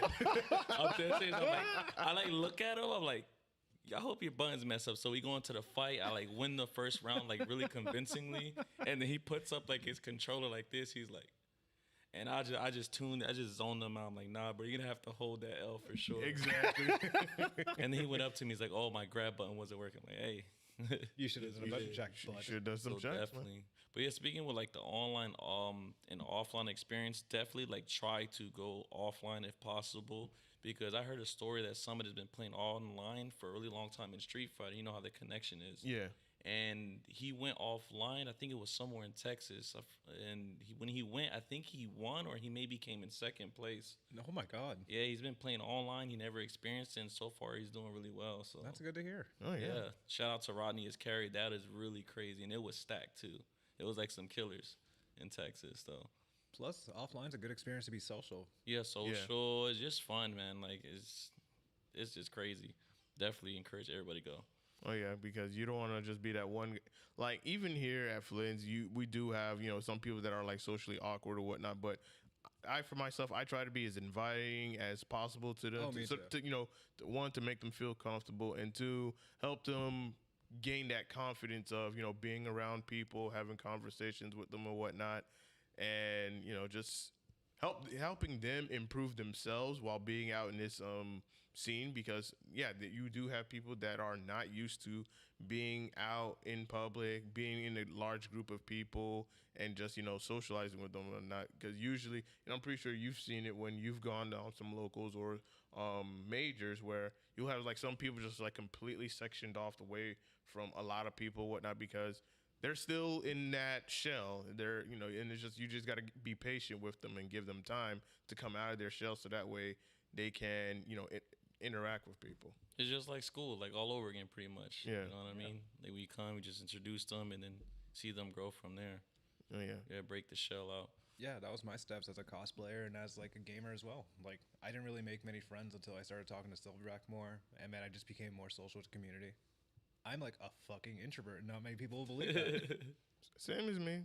I like look at him. I'm like, I hope your buttons mess up. So we go into the fight. I like win the first round like really convincingly, and then he puts up like his controller like this. He's like, and I just zoned him out. I'm like, nah, bro, you're gonna have to hold that L for sure. Exactly. And then he went up to me. He's like, oh, my grab button wasn't working. I'm like, hey, you should have done a button check. Should have done some checks, definitely. Man. But yeah, speaking with like the online and offline experience, definitely like try to go offline if possible because I heard a story that Summit has been playing online for a really long time in Street Fighter. You know how the connection is. Yeah. And he went offline. I think it was somewhere in Texas. And when he went, I think he won or he maybe came in second place. Oh my God. Yeah, he's been playing online. He never experienced it, and so far he's doing really well. So That's good to hear. Oh yeah. yeah. Shout out to Rodney as carry. That is really crazy, and it was stacked too. It was like some killers in Texas though. Plus, offline's a good experience to be social. Yeah, social. It's just fun, man. Like it's just crazy. Definitely encourage everybody to go. Oh yeah, because you don't want to just be that one. Like even here at Flynn's, we do have some people that are like socially awkward or whatnot. But I, for myself, I try to be as inviting as possible to them. Oh, me too. One, to make them feel comfortable, and two, help them gain that confidence of being around people, having conversations with them or whatnot, and just helping them improve themselves while being out in this scene, because you do have people that are not used to being out in public, being in a large group of people, and just socializing with them or not. Because usually, and I'm pretty sure you've seen it when you've gone down some locals or majors, where you'll have like some people just like completely sectioned off away from a lot of people, whatnot, because they're still in that shell. They're and it's just, you just got to be patient with them and give them time to come out of their shell, so that way they can interact with people. It's just like school, like all over again, pretty much. Yeah. You know what I mean? Like we come, we just introduce them, and then see them grow from there. Oh yeah. Yeah, break the shell out. Yeah, that was my steps as a cosplayer and as like a gamer as well. Like I didn't really make many friends until I started talking to Silverback more, and man, I just became more social with the community. I'm like a fucking introvert, and not many people will believe that. Same as me.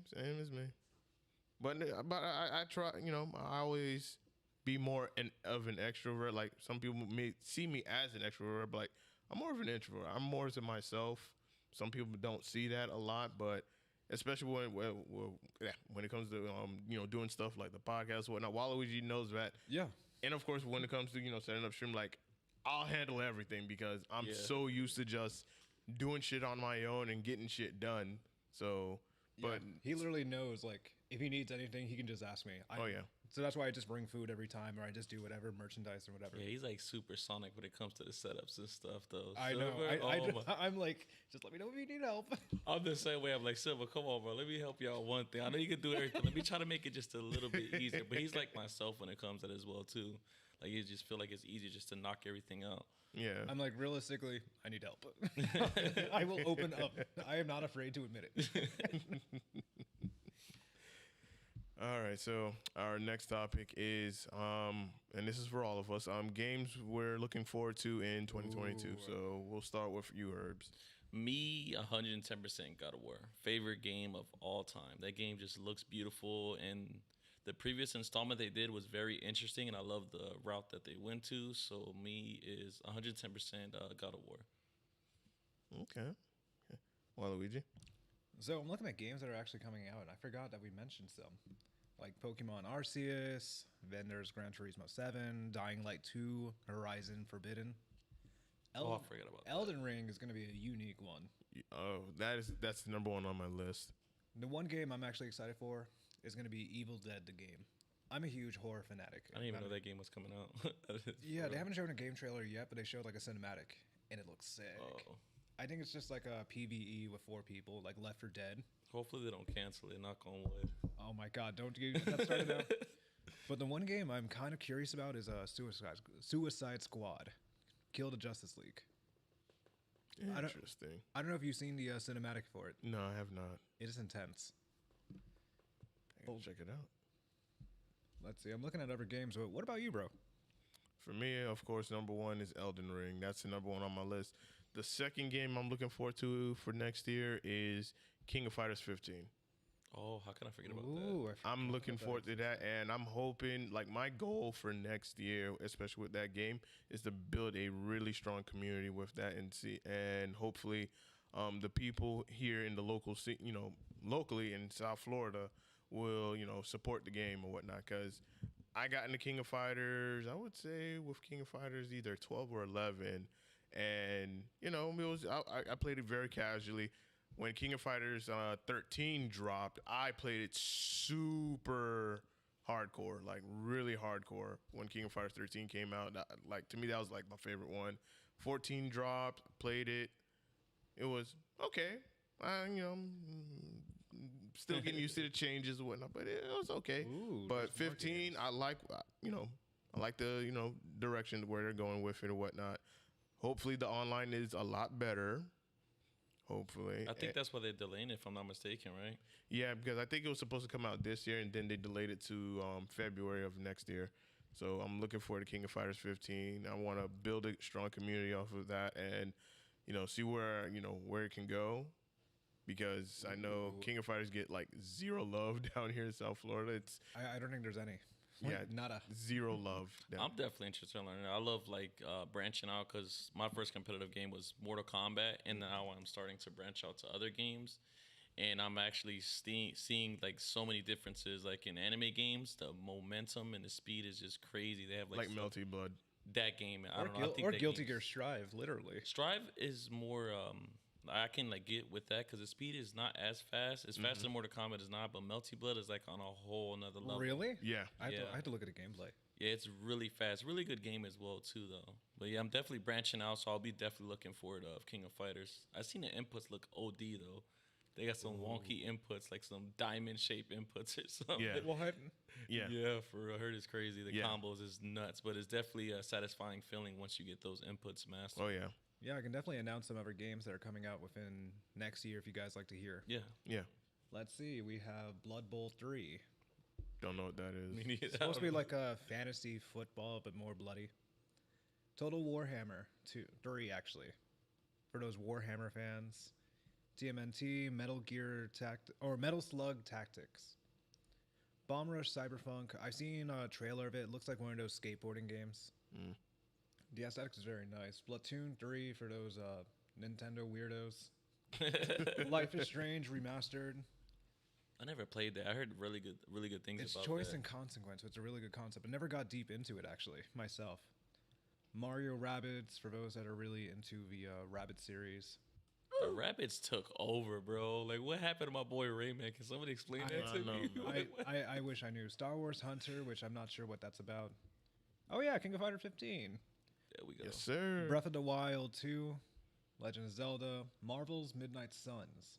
But I try. I always be more of an extrovert. Like some people may see me as an extrovert, but like I'm more of an introvert. I'm more to myself. Some people don't see that a lot, but especially when it comes to doing stuff like the podcast or whatnot. Waluigi knows that. Yeah. And of course, when it comes to setting up stream, like I'll handle everything because I'm so used to just doing shit on my own and getting shit done. So, but he literally knows, like, if he needs anything, he can just ask me. So that's why I just bring food every time, or I just do whatever, merchandise or whatever. Yeah, he's like supersonic when it comes to the setups and stuff, though. I know. I'm like, just let me know if you need help. I'm the same way. I'm like, Silver, come on, bro. Let me help you out one thing. I know you can do everything. Let me try to make it just a little bit easier. But he's like myself when it comes to that as well, too. Like, you just feel like it's easier just to knock everything out. Yeah. I'm like, realistically, I need help. I will open up. I am not afraid to admit it. All right, so our next topic is, and this is for all of us, games we're looking forward to in 2022. Ooh. So we'll start with you, Herbz. Me, 110% God of War. Favorite game of all time. That game just looks beautiful, and the previous installment they did was very interesting, and I love the route that they went to. So me is 110% God of War. Okay. Waluigi? So I'm looking at games that are actually coming out, and I forgot that we mentioned some. Like Pokemon Arceus, then there's Gran Turismo 7, Dying Light 2, Horizon Forbidden. I forgot about that. Elden Ring is going to be a unique one. Oh, that's the number one on my list. The one game I'm actually excited for is going to be Evil Dead, the game. I'm a huge horror fanatic. I didn't even know that game was coming out. Yeah, they haven't shown a game trailer yet, but they showed like a cinematic, and it looks sick. Oh. I think it's just like a PvE with 4 people, like Left 4 Dead. Hopefully they don't cancel it, knock on wood. Oh my god, don't get that started now. But the one game I'm kind of curious about is Suicide Squad. Kill the Justice League. Interesting. I don't know if you've seen the cinematic for it. No, I have not. It is intense. I'll check it out. Let's see. I'm looking at other games. But what about you, bro? For me, of course, number one is Elden Ring. That's the number one on my list. The second game I'm looking forward to for next year is King of Fighters 15. Oh, how can I forget about that? I'm looking forward to that, and I'm hoping, like, my goal for next year, especially with that game, is to build a really strong community with that, and hopefully, the people here in the locally in South Florida will, support the game or whatnot. Because I got into King of Fighters, I would say with King of Fighters either 12 or 11, and I played it very casually. When King of Fighters 13 dropped, I played it super hardcore, like really hardcore. When King of Fighters 13 came out, like to me that was like my favorite one. 14 dropped, played it. It was okay. Still getting used to the changes and whatnot, but it was okay. Ooh, but there's more 15, games. I like, I like the, direction where they're going with it and whatnot. Hopefully the online is a lot better. Hopefully. I think that's why they're delaying it, if I'm not mistaken, right? Yeah, because I think it was supposed to come out this year, and then they delayed it to February of next year. So I'm looking forward to King of Fighters 15. I want to build a strong community off of that, and see where it can go. Because I know King of Fighters get like zero love down here in South Florida. It's I don't think there's any. Nada. zero love. I'm definitely interested in learning. I love branching out because my first competitive game was Mortal Kombat, and now I'm starting to branch out to other games. And I'm actually seeing like so many differences. Like in anime games, the momentum and the speed is just crazy. They have like Melty Blood. That game. I don't know. I think or that Guilty game- Gear Strive, literally. Strive is more. I can like get with that because the speed is not as fast. It's faster than Mortal Kombat is not, but Melty Blood is like on a whole another level. Really? Yeah. I have to look at the gameplay. Yeah, it's really fast. Really good game as well too, though. But yeah, I'm definitely branching out, so I'll be definitely looking forward to King of Fighters. I seen the inputs look OD though. They got some wonky inputs, like some diamond-shaped inputs or something. Yeah. What? Yeah. Yeah, for real. I heard it's crazy. The Yeah. combos is nuts, but it's definitely a satisfying feeling once you get those inputs mastered. Oh yeah. Yeah, I can definitely announce some other games that are coming out within next year if you guys like to hear. Yeah. Yeah. Let's see. We have Blood Bowl 3. Don't know what that is. Me neither. It's supposed to be like a fantasy football, but more bloody. Total Warhammer 3, actually. For those Warhammer fans. TMNT, Metal Slug Tactics. Bomb Rush Cyberpunk. I've seen a trailer of it. It looks like one of those skateboarding games. The aesthetics is very nice. Splatoon 3 for those Nintendo weirdos. Life is Strange Remastered. I never played that. I heard really good things It's about choice that. and consequence, so it's a really good concept. I never got deep into it, actually, myself. Mario Rabbids, for those that are really into the Rabbids series. The Rabbids took over, bro. Like, what happened to my boy Rayman? Can somebody explain that to me? I wish I knew. Star Wars Hunter, which I'm not sure what that's about. Oh, yeah, King of Fighters 15. There we go. Yes, sir. Breath of the Wild 2. Legend of Zelda. Marvel's Midnight Suns.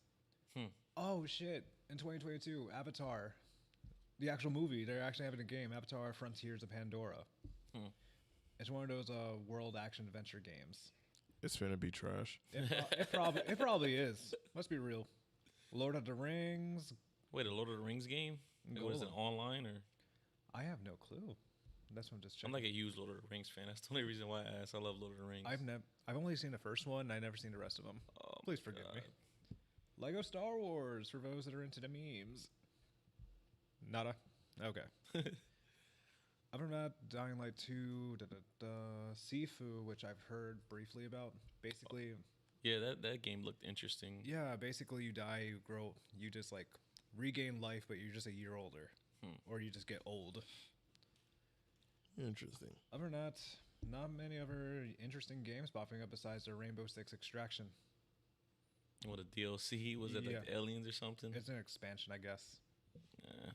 Oh, shit. In 2022, Avatar. The actual movie. They're actually having a game. Avatar Frontiers of Pandora. It's one of those world action adventure games. It's finna be trash. It probably is. Let's be real. Lord of the Rings. Wait, a Lord of the Rings game? Like, what is it, online or? I have no clue. That's what I'm just I'm checking. like a huge Lord of the Rings fan. That's the only reason why I asked. I love Lord of the Rings. I've only seen the first one. And I've never seen the rest of them. Oh, Please forgive me. Lego Star Wars for those that are into the memes. Nada. Okay. Other than that, Dying Light 2, Sifu, which I've heard briefly about. Basically, Yeah, that game looked interesting. yeah, basically you die, you grow, you just like regain life, but you're just a year older, or you just get old. Interesting. Other than that, not many other interesting games popping up besides the Rainbow Six Extraction. What a DLC was it, like Yeah. aliens or something? It's an expansion, I guess. Yeah.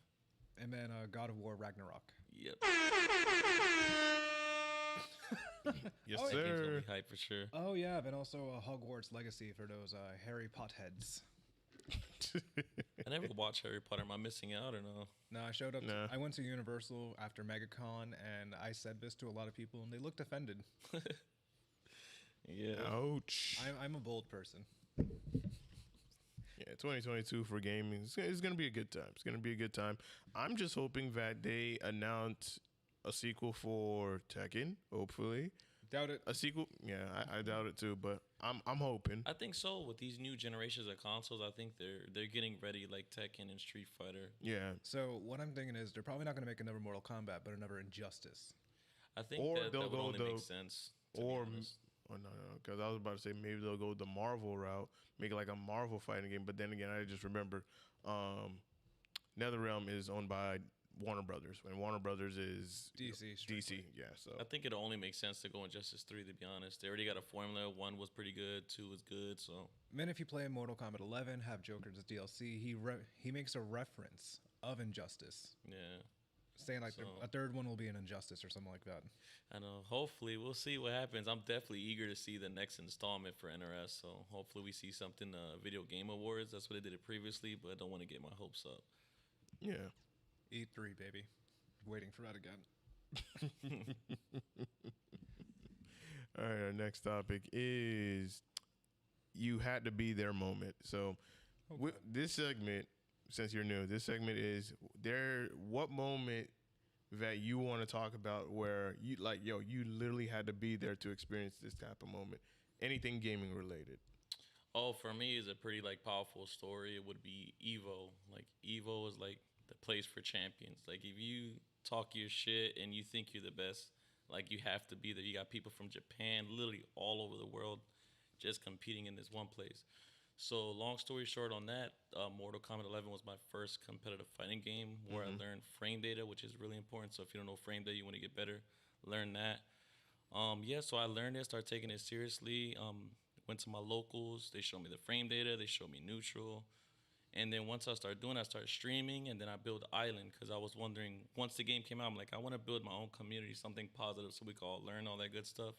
And then God of War Ragnarok. Yep. Yes, Oh, That game's gonna sir. be hype for sure. Oh yeah, and also Hogwarts Legacy for those Harry Potheads. I never watched Harry Potter. Am I missing out or no? No, I showed up. Nah. I went to Universal after MegaCon, and I said this to a lot of people, and they looked offended. Yeah. Ouch. I'm a bold person. Yeah, 2022 for gaming. It's going to be a good time. It's going to be a good time. I'm just hoping that they announce a sequel for Tekken, hopefully. Doubt it. A sequel? Yeah, I doubt it too, but I'm hoping. I think so. With these new generations of consoles, I think they're getting ready like Tekken and Street Fighter. Yeah. So what I'm thinking is they're probably not going to make another Mortal Kombat, but another Injustice. I think Or that they'll would go only the- make sense. To Or, be honest. oh no, because I was about to say maybe they'll go the Marvel route, make it like a Marvel fighting game. But then again, I just remember NetherRealm is owned by Warner Brothers, and Warner Brothers is DC. DC. Yeah, so I think it'll only make sense to go Injustice 3, to be honest. They already got a formula. 1 was pretty good. 2 was good. So Then if you play Mortal Kombat 11, have Joker's DLC, he makes a reference of Injustice. yeah, saying like a third one will be an Injustice or something like that. I know. Hopefully, we'll see what happens. I'm definitely eager to see the next installment for NRS. So hopefully, we see something. Video Game Awards. That's what they did it previously, but I don't want to get my hopes up. Yeah. E3, baby. Waiting for that again. All right. Our next topic is you had to be their moment. So this segment, since you're new, this segment is what moment that you want to talk about where you like, you literally had to be there to experience this type of moment. Anything gaming related. Oh, for me, is a pretty like powerful story. It would be Evo. Like Evo is like the place for champions. Like if you talk your shit and you think you're the best, like you have to be there. You got people from Japan, literally all over the world, just competing in this one place. So long story short on that, Mortal Kombat 11 was my first competitive fighting game where I learned frame data, which is really important. So if you don't know frame data, you want to get better, learn that. So I learned it, started taking it seriously. Went to my locals. They showed me the frame data. They showed me neutral. And then once I started doing it, I started streaming, and then I built Island because I was wondering, once the game came out, I'm like, I want to build my own community, something positive so we can all learn all that good stuff.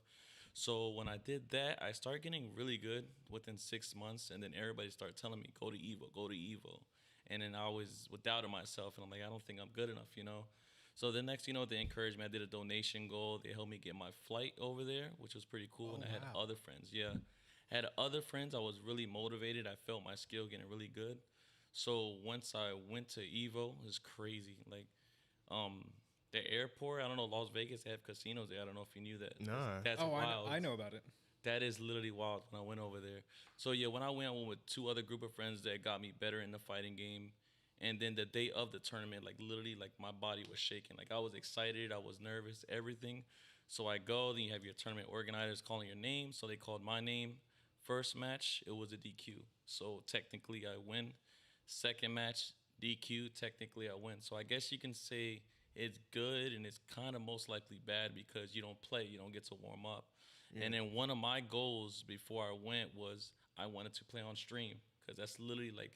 So when I did that, I started getting really good within 6 months, and then everybody started telling me, go to Evo, go to Evo. And then I always doubted myself, and I'm like, I don't think I'm good enough, So the next, they encouraged me. I did a donation goal. They helped me get my flight over there, which was pretty cool. And I had other friends, had other friends. I was really motivated. I felt my skill getting really good. So once I went to Evo, it was crazy. Like, the airport, I don't know, Las Vegas, they have casinos there. I don't know if you knew that. Nah. That's wild. I know about it. That is literally wild when I went over there. So, when I went with 2 other group of friends that got me better in the fighting game. And then the day of the tournament, like, literally, like, my body was shaking. Like, I was excited. I was nervous, everything. So I go, then you have your tournament organizers calling your name. So they called my name. First match, it was a DQ. So technically, I win. Second match, DQ. Technically, I win. So I guess you can say it's good and it's kind of most likely bad because you don't play. You don't get to warm up. Yeah. And then one of my goals before I went was I wanted to play on stream because that's literally like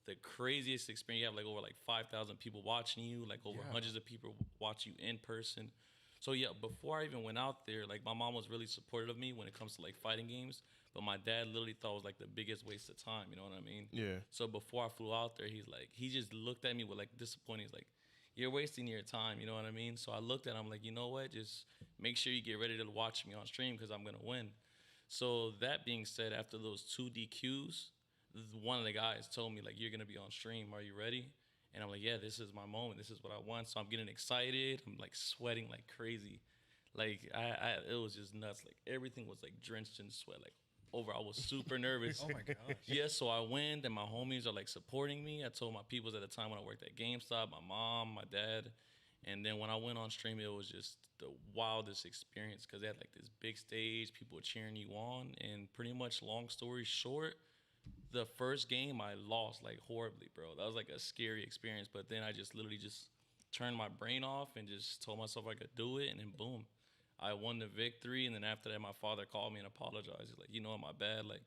the craziest experience. You have like over like 5,000 people watching you, like over hundreds of people watch you in person. So before I even went out there, like my mom was really supportive of me when it comes to like fighting games. But my dad literally thought it was like the biggest waste of time. You know what I mean? Yeah. So before I flew out there, he just looked at me with like disappointing. He's like, you're wasting your time. You know what I mean? So I looked at him like, you know what? Just make sure you get ready to watch me on stream because I'm going to win. So that being said, after those 2 DQs, one of the guys told me like, you're going to be on stream. Are you ready? And I'm like, yeah, this is my moment. This is what I want. So I'm getting excited. I'm like sweating like crazy. Like it was just nuts. Like everything was like drenched in sweat. Like I was super nervous. Oh my gosh. Yeah, so I went and my homies are like supporting me. I told my peoples at the time when I worked at GameStop, my mom, my dad. And then when I went on stream, it was just the wildest experience because they had like this big stage, people cheering you on. And pretty much long story short, the first game I lost like horribly, bro. That was like a scary experience. But then I just literally just turned my brain off and just told myself I could do it. And then boom. I won the victory, and then after that, my father called me and apologized. He's like, my bad. Like,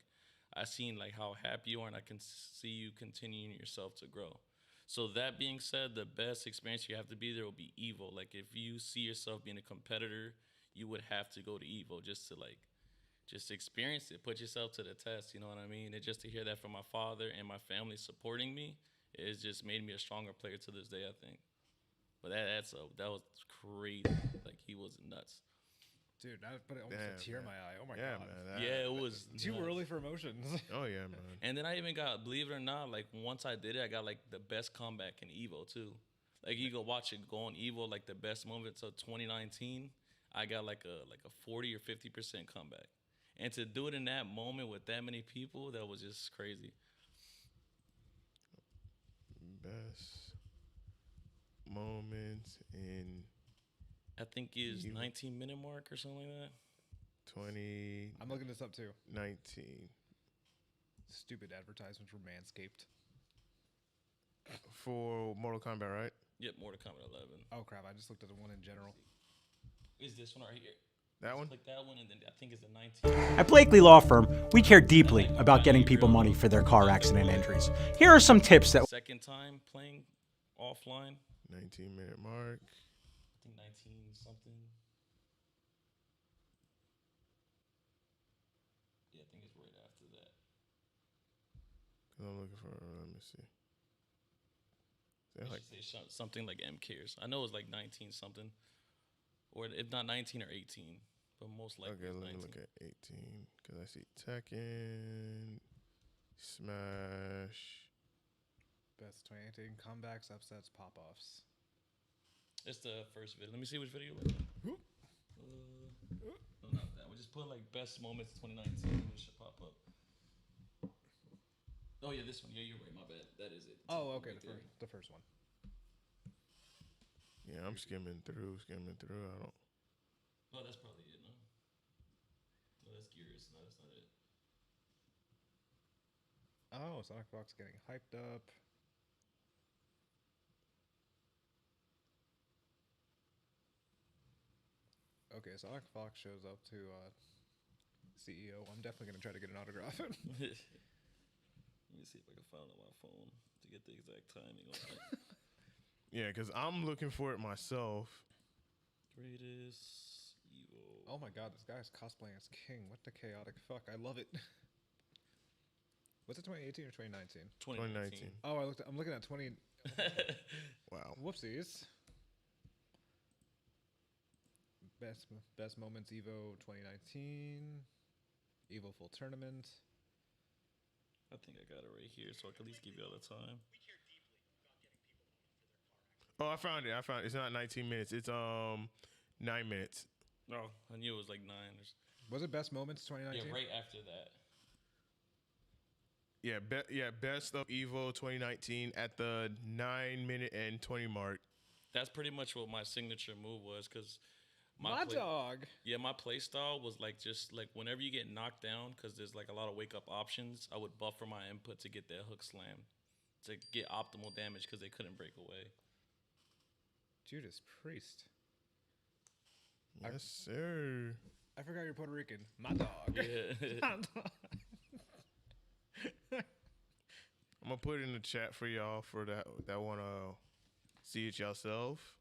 I seen like how happy you are, and I can see you continuing yourself to grow. So that being said, the best experience you have to be there will be Evo. Like, if you see yourself being a competitor, you would have to go to Evo just to like, just experience it, put yourself to the test. You know what I mean? And just to hear that from my father and my family supporting me, it just made me a stronger player to this day, I think. But that was crazy. Like, he was nuts. Dude, that put almost a tear in my eye. Oh my god. Man, it was too early for emotions. Oh yeah, man. And then I even got, believe it or not, like once I did it, I got like the best comeback in Evo too. Like you go watch it go on Evo, like the best moments of 2019. I got like a 40 or 50% comeback, and to do it in that moment with that many people, that was just crazy. Best moments in. I think is 19-minute mark or something like that. 20. I'm looking this up too. 19. Stupid advertisements for Manscaped. For Mortal Kombat, right? Yep, Mortal Kombat 11. Oh crap! I just looked at the one in general. Is this one right here? That one? Click that one, and then I think it's the 19. At Blakely Law Firm, we care deeply about getting people money for their car accident injuries. Here are some tips that. Second time playing offline. 19-minute mark. I think 19 something. Yeah, I think it's right after that. I'm looking for. Let me see. It Like, should say something like M cares. I know it was like 19 something, or if not 19 or 18, but most likely. okay, it's let 19. me look at 18 because I see Tekken, Smash. Best 2018 comebacks, upsets, pop-offs. It's the first video. Let me see which video. No, not that. We just put like best moments 2019. It should pop up. Oh yeah, this one. Yeah, you're right. My bad. That is it. Oh, okay, Right the first one. Yeah, I'm skimming through. I don't. Oh, that's probably it. No, that's Gears. No, that's not it. Oh, Sonic Fox getting hyped up. Okay, Sonic Fox shows up to CEO. I'm definitely gonna try to get an autograph. Let me see if I can find it on my phone to get the exact timing on it. Yeah, because I'm looking for it myself. Greatest Evo. Oh my god, this guy's cosplaying as King. What the chaotic fuck? I love it. Was it 2018 or 2019? 2019. Oh, I'm looking at 20. Wow. Whoopsies. Best moments Evo 2019. Evo full tournament. I think I got it right here, so I can at least give you all the time. Oh, I found it. It's not 19 minutes. It's 9 minutes. Oh, I knew it was like 9. Was it best moments 2019? Yeah, right after that. Yeah, best of Evo 2019 at the 9-minute and 20 mark. That's pretty much what my signature move was, because my dog. Yeah, my play style was like just like whenever you get knocked down, because there's like a lot of wake up options, I would buffer my input to get that hook slam to get optimal damage because they couldn't break away. Judas Priest. Yes, sir. I forgot you're Puerto Rican. My dog. Yeah. My dog. I'm gonna put it in the chat for y'all for that wanna see it yourself.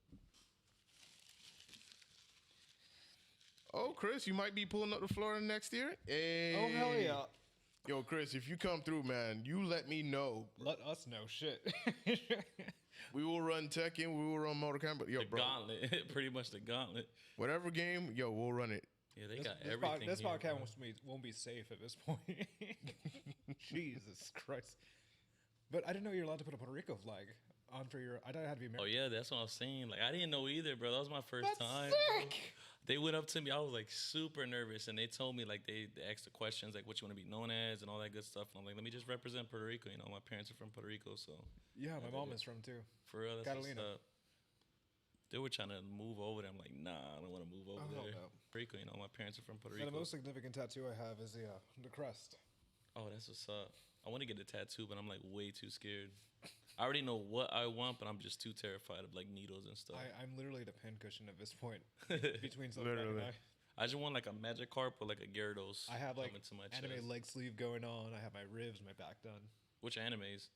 Oh, Chris, you might be pulling up to Florida next year. Hey. Oh hell yeah! Yo, Chris, if you come through, man, you let me know. Let us know shit. We will run Tekken, we will run Mortal Kombat. Yo, The bro, gauntlet, pretty much the gauntlet. whatever game, yo, we'll run it. Yeah, they got everything. This here, podcast bro. won't be safe at this point. Jesus Christ! But I didn't know you're allowed to put a Puerto Rico flag on for your. I thought it had to be American. Oh yeah, that's what I was saying. Like I didn't know either, bro. That was my first That's time. sick. Bro. They went up to me. I was like super nervous, and they told me like they asked the questions like what you want to be known as and all that good stuff. And I'm like, let me just represent Puerto Rico. You know, my parents are from Puerto Rico, so Yeah, my mom is from too. for real, that's what's Catalina. up. They were trying to move over there. I'm like, nah, I don't want to move over hell there. no. Puerto Rico, you know, my parents are from Puerto And Rico. the most significant tattoo I have is the crest. Oh, that's what's up. I want to get a tattoo, but I'm like way too scared. I already know what I want, but I'm just too terrified of like needles and stuff. I'm literally the pincushion at this point between Literally. and I just want like a Magikarp or like a Gyarados. I have like coming to my anime chest. leg sleeve going on. I have my ribs, my back done. Which animes?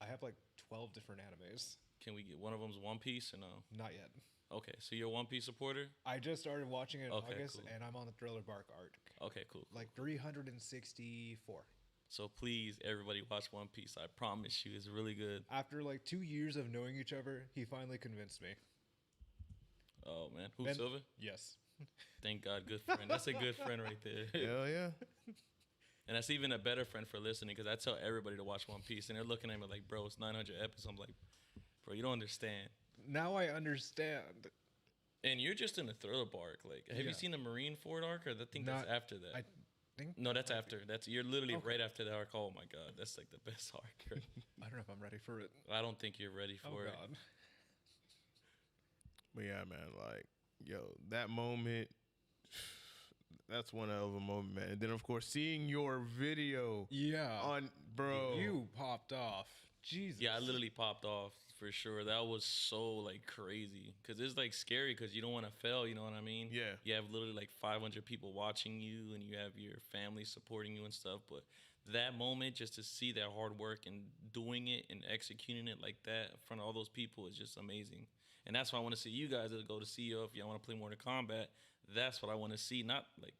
I have like 12 different animes. Can we get one of them's One Piece or no? Not yet. Okay, so you're a One Piece supporter? I just started watching it in Okay, August, cool. and I'm on the Thriller Bark arc. Okay, cool. Like 364. So please, everybody, watch One Piece. I promise you, it's really good. After like 2 years of knowing each other, he finally convinced me. Oh man, who Ben- Silver? Yes. Thank God, good friend. That's a good friend right there. Hell yeah. And that's even a better friend for listening because I tell everybody to watch One Piece, and they're looking at me like, "Bro, it's 900 episodes." I'm like, "Bro, you don't understand." Now I understand. And you're just in the Thriller Bark. Like, have you Yeah. seen the Marineford arc? Or I think that's Not- after that. I think. No, that's after. That's you're literally Okay. right after the arc. Oh my God, that's like the best arc. I don't know if I'm ready for it. I don't think you're ready Oh for it. God. But yeah, man, like, yo, that moment, that's one hell of a moment, man. And then, of course, seeing your video Yeah. on, bro. You popped off. Jesus. Yeah, I literally popped off for sure. That was so like crazy because it's like scary because you don't want to fail. You know what I mean? Yeah. You have literally like 500 people watching you, and you have your family supporting you and stuff. But that moment, just to see that hard work and doing it and executing it like that in front of all those people is just amazing. And that's why I want to see you guys that go to CEO if y'all want to play Mortal Kombat. That's what I want to see. Not like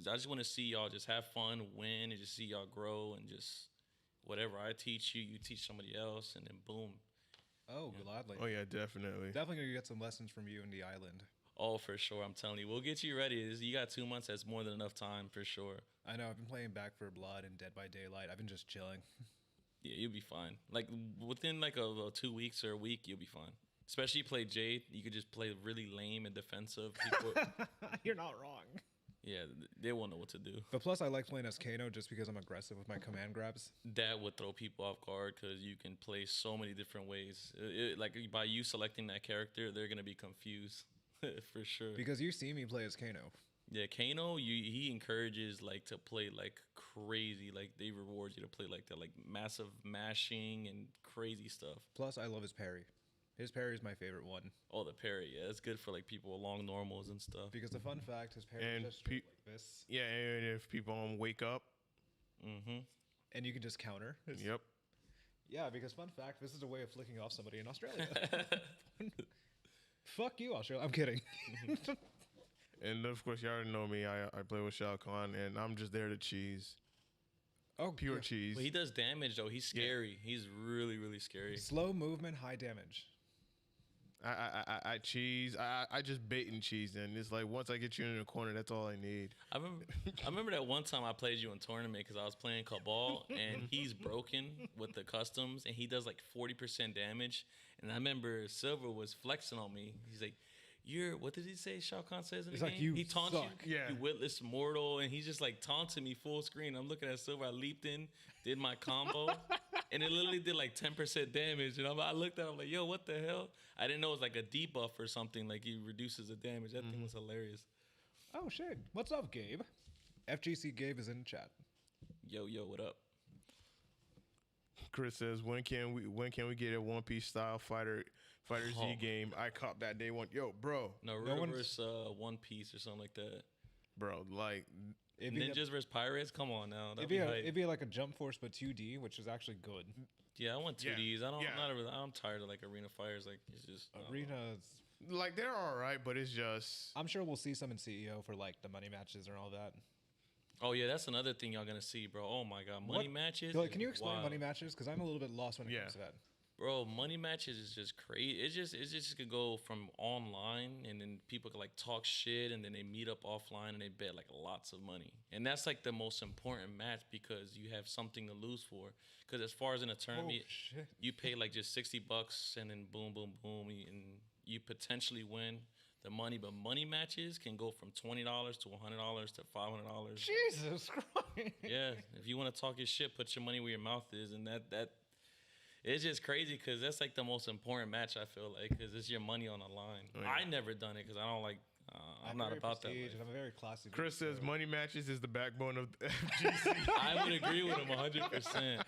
I just want to see y'all just have fun, win, and just see y'all grow and just whatever I teach you, you teach somebody else, and then boom. Oh, gladly. Oh yeah, definitely. Definitely gonna get some lessons from you in the island. Oh, for sure. I'm telling you, we'll get you ready. You got 2 months. That's more than enough time for sure. I know. I've been playing Back for Blood and Dead by Daylight. I've been just chilling. Yeah, you'll be fine. Like within like a 2 weeks or a week, you'll be fine. Especially you play Jade, you could just play really lame and defensive. People, You're not wrong. yeah, they won't know what to do. But plus, I like playing as Kano just because I'm aggressive with my command grabs. That would throw people off guard because you can play so many different ways. Like by you selecting that character, they're gonna be confused for sure. Because you see me play as Kano. Yeah, Kano, he encourages like to play like crazy. Like they reward you to play like that, like massive mashing and crazy stuff. Plus, I love his parry. His parry is my favorite one. Oh, the parry, yeah, it's good for like people along normals and stuff. Because the fun fact, his parry And is just straight like this. Yeah, and if people wake up, And you can just counter. yep. Yeah, because fun fact, this is a way of flicking off somebody in Australia. Fuck you, Australia. I'm kidding. And of course, you already know me. I play with Shao Kahn, and I'm just there to cheese. Oh, Pure yeah. cheese. But he does damage though. He's scary. He's really, really scary. Slow movement, high damage. I cheese. I just bait and cheese, and it's like once I get you in the corner, that's all I need. I remember that one time I played you in tournament because I was playing Cabal and he's broken with the customs and he does like 40% damage. And I remember Silver was flexing on me. He's like, what did he say Shao Kahn says in the He's game? like, "You he taunts suck." you, Yeah. you witless mortal, and he's just like taunting me full screen. I'm looking at Silver. I leaped in, did my combo, and it literally did like 10% damage. And I looked at him like, yo, what the hell? I didn't know it was like a debuff or something. Like he reduces the damage. That thing was hilarious. Oh, shit. What's up, Gabe? FGC Gabe is in chat. Yo, what up? Chris says, when can we get a One Piece style Fighter Z Oh. game? I caught that day one. Yo, bro, Naruto one's- versus One Piece or something like that. bro, like It'd be, Ninjas versus Pirates? Come on now. That'd it'd, be be a, hype. it'd be like a Jump Force, but 2D, which is actually good. Yeah, I want 2Ds. Yeah, I'm tired of like arena fires. Like it's just Arenas. like they're all right, but it's just I'm sure we'll see some in CEO for like the money matches and all that. Oh yeah, that's another thing y'all gonna see, bro. Oh my god, money matches. Like, can you is explain wild. money matches? Because I'm a little bit lost when it Yeah. comes to that. Bro, money matches is just crazy. It just could go from online and then people could like talk shit and then they meet up offline and they bet like lots of money. And that's like the most important match because you have something to lose for. Because as far as in a tournament, shit. you pay like just $60 and then boom, boom, boom, and you potentially win the money. But money matches can go from $20 to $100 to $500. Jesus Christ. Yeah, if you want to talk your shit, put your money where your mouth is, and that it's just crazy because that's like the most important match I feel like because it's your money on the line. Oh, yeah. I never done it because I don't like. I'm not very about that. prestige, Life. and I'm a very classy. Chris dude, says so- money matches is the backbone of FGC. I would agree with him 100%.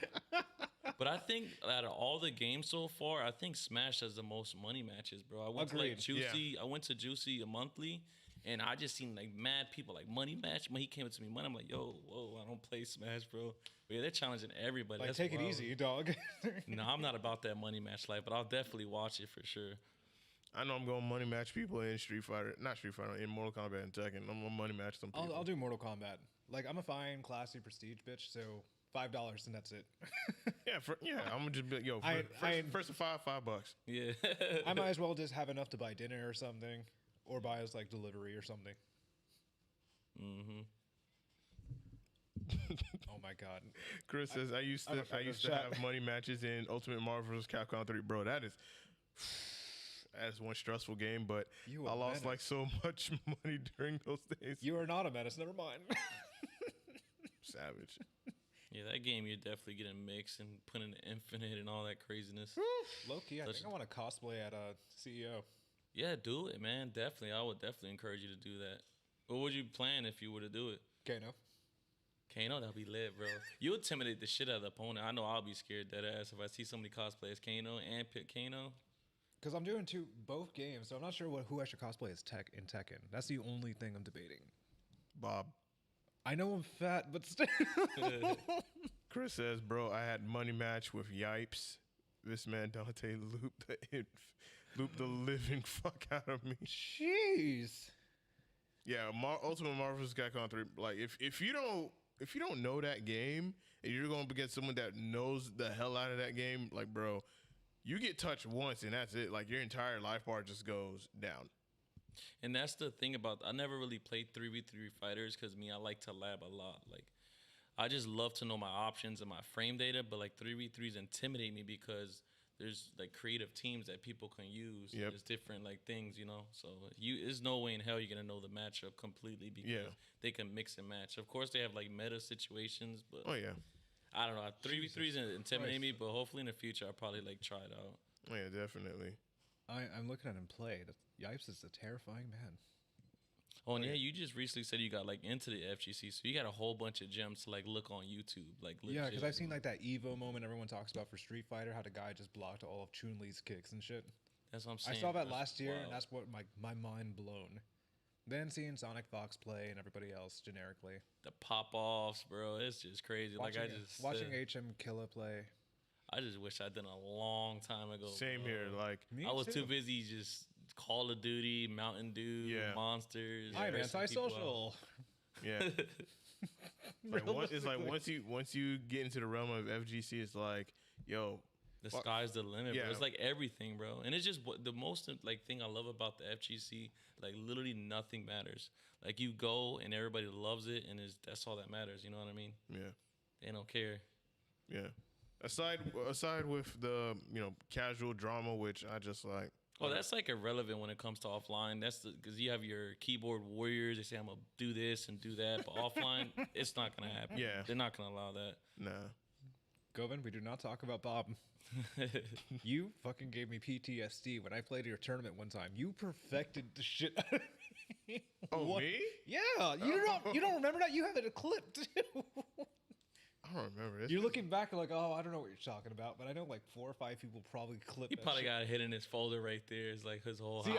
But I think out of all the games so far, I think Smash has the most money matches, bro. I went to like Agreed. Juicy. I went to Juicy a monthly, and I just seen like mad people like money match. When he came up to me, money, I'm like, yo, whoa, I don't play Smash, bro. But yeah, they're challenging everybody. Like, That's take it wild. easy, dog. No, I'm not about that money match life, but I'll definitely watch it for sure. I know I'm going to money match people in not Street Fighter, in Mortal Kombat and Tekken. I'm going to money match some people. I'll do Mortal Kombat. Like, I'm a fine, classy, prestige bitch, so $5 and that's it. I'm going to just be like, yo, first of $5. Yeah. I might as well just have enough to buy dinner or something, or buy us like delivery or something. Oh my god. Chris says, I used I'm to afraid of have chat. money matches in Ultimate Marvel vs. Capcom 3. Bro, that's one stressful game, but You a I lost menace. like so much money during those days. You are not a menace. Never mind. Savage. Yeah, that game you're definitely getting mixed and put in the infinite and all that craziness. Low key, I Let's- think I want to cosplay at CEO. Yeah, do it, man. Definitely. I would definitely encourage you to do that. What would you plan if you were to do it? Kano. Kano, that'll be lit, bro. You intimidate the shit out of the opponent. I know I'll be scared dead ass if I see somebody cosplay as Kano and pick Kano. Because I'm doing both games, so I'm not sure who I should cosplay as in Tekken. That's the only thing I'm debating. Bob. I know I'm fat, but still. Chris says, bro, I had money match with Yipes. This man Dante looped the living fuck out of me. Jeez. Yeah, Ultimate Marvel vs. Capcom 3. Like, if you don't know that game and you're going up against someone that knows the hell out of that game, like, bro, you get touched once and that's it. Like, your entire life bar just goes down. And that's the thing about, I never really played 3v3 fighters because I like to lab a lot. Like, I just love to know my options and my frame data, but like 3v3s intimidate me because there's like creative teams that people can use. Yep. There's different like things, you know. So there's no way in hell you're gonna know the matchup completely because they can mix and match. Of course, they have like meta situations, but Oh, yeah. I don't know. 3v3s intimidate me, but hopefully in the future I'll probably like try it out. Oh, yeah, definitely. I'm looking at him play. Yipes is a terrifying man. Oh, and yeah, you just recently said you got like into the FGC, so you got a whole bunch of gems to like look on YouTube, like legit. Yeah, because I've seen like that Evo moment everyone talks about for Street Fighter, how the guy just blocked all of Chun-Li's kicks and shit. That's what I'm saying. I saw that That's last year, wild. and that's what my mind blown. Then seeing Sonic Fox play and everybody else generically. The pop-offs, bro, it's just crazy. Watching, like I just watching HM Killa play. I just wish I'd done a long time ago. Same bro. here. Like, Me I was too too. busy just Call of Duty, Mountain Dew, Monsters. I'm cursing people antisocial. yeah. It's like once you get into the realm of FGC, it's like, yo, The sky's the limit, Yeah. bro. It's like everything, bro. And it's just the most like thing I love about the FGC. Like literally nothing matters. Like you go and everybody loves it, and that's all that matters. You know what I mean? yeah, They don't care. yeah. Aside with the casual drama, which I just like. Oh, that's like irrelevant when it comes to offline. That's because you have your keyboard warriors. They say I'm gonna do this and do that, but offline, it's not gonna happen. Yeah. They're not gonna allow that. Nah. Govan, we do not talk about Bob. You fucking gave me PTSD when I played your tournament one time. You perfected the shit out of me. Oh, What? me? Yeah, you don't remember that? You have it clipped too. I don't remember this. You're looking back like, oh, I don't know what you're talking about, but I know like 4 or 5 people probably clipped. He that probably shit. got it hit in his folder right there. It's like his whole. See,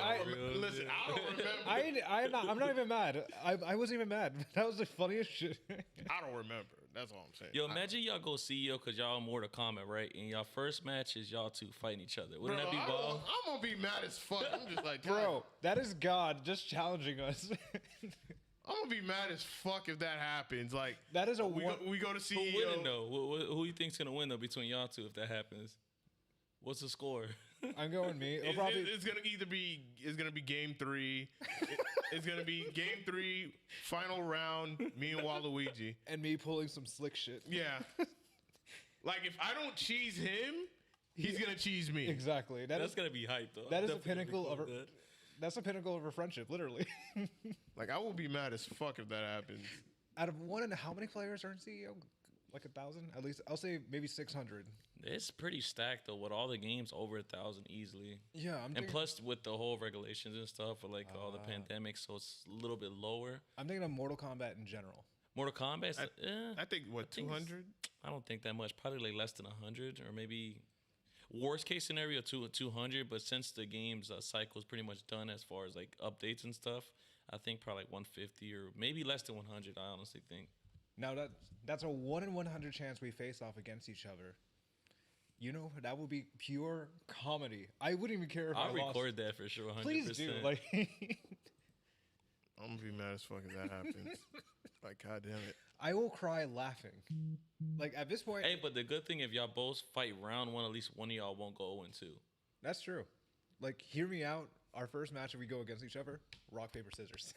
Listen, I don't remember. I'm not even mad. I wasn't even mad. That was the funniest shit. I don't remember. That's all I'm saying. Yo, imagine y'all go CEO because y'all Mortal Kombat, right? And y'all first match is y'all two fighting each other. Wouldn't that be wild? I'm gonna be mad as fuck. I'm just like, Bro, that is God just challenging us. I'm gonna be mad as fuck if that happens. Like That is a we one- go to Who winning CEO. though? Who you think's gonna win though between y'all two if that happens? What's the score? I'm going me. It'll probably It's gonna either be game 3. It's gonna be game 3 final round. Me and Waluigi. and me pulling some slick shit. Yeah. Like if I don't cheese him, he's gonna cheese me. Exactly. That's gonna be hype though. that is I'm a definitely pinnacle gonna of be a, cool with that's a pinnacle of a friendship, literally. Like I will be mad as fuck if that happens. Out of one and how many players are in CEO? Like 1,000? At least I'll say maybe 600. that. It's pretty stacked though with all the games over 1,000 easily. Yeah, I'm And thinking, plus with the whole regulations and stuff with like all the pandemic, so it's a little bit lower. I'm thinking of Mortal Kombat in general. Mortal Kombat, I think what think it's- 200. I don't think that much. Probably like less than 100 or maybe worst case scenario 200. But since the game's cycle is pretty much done as far as like updates and stuff, I think probably like 150 or maybe less than 100. I honestly think. Now that's a 1 in 100 chance we face off against each other. You know, that would be pure comedy. I wouldn't even care if I'll I lost. record that for sure. 100%. Please do. Like, I'm gonna be mad as fuck if that happens. Like, god damn it. I will cry laughing. Like at this point, Hey, but the good thing if y'all both fight round one, at least one of y'all won't go 0-2. that's true. Like, hear me out. Our first match, if we go against each other, rock paper scissors.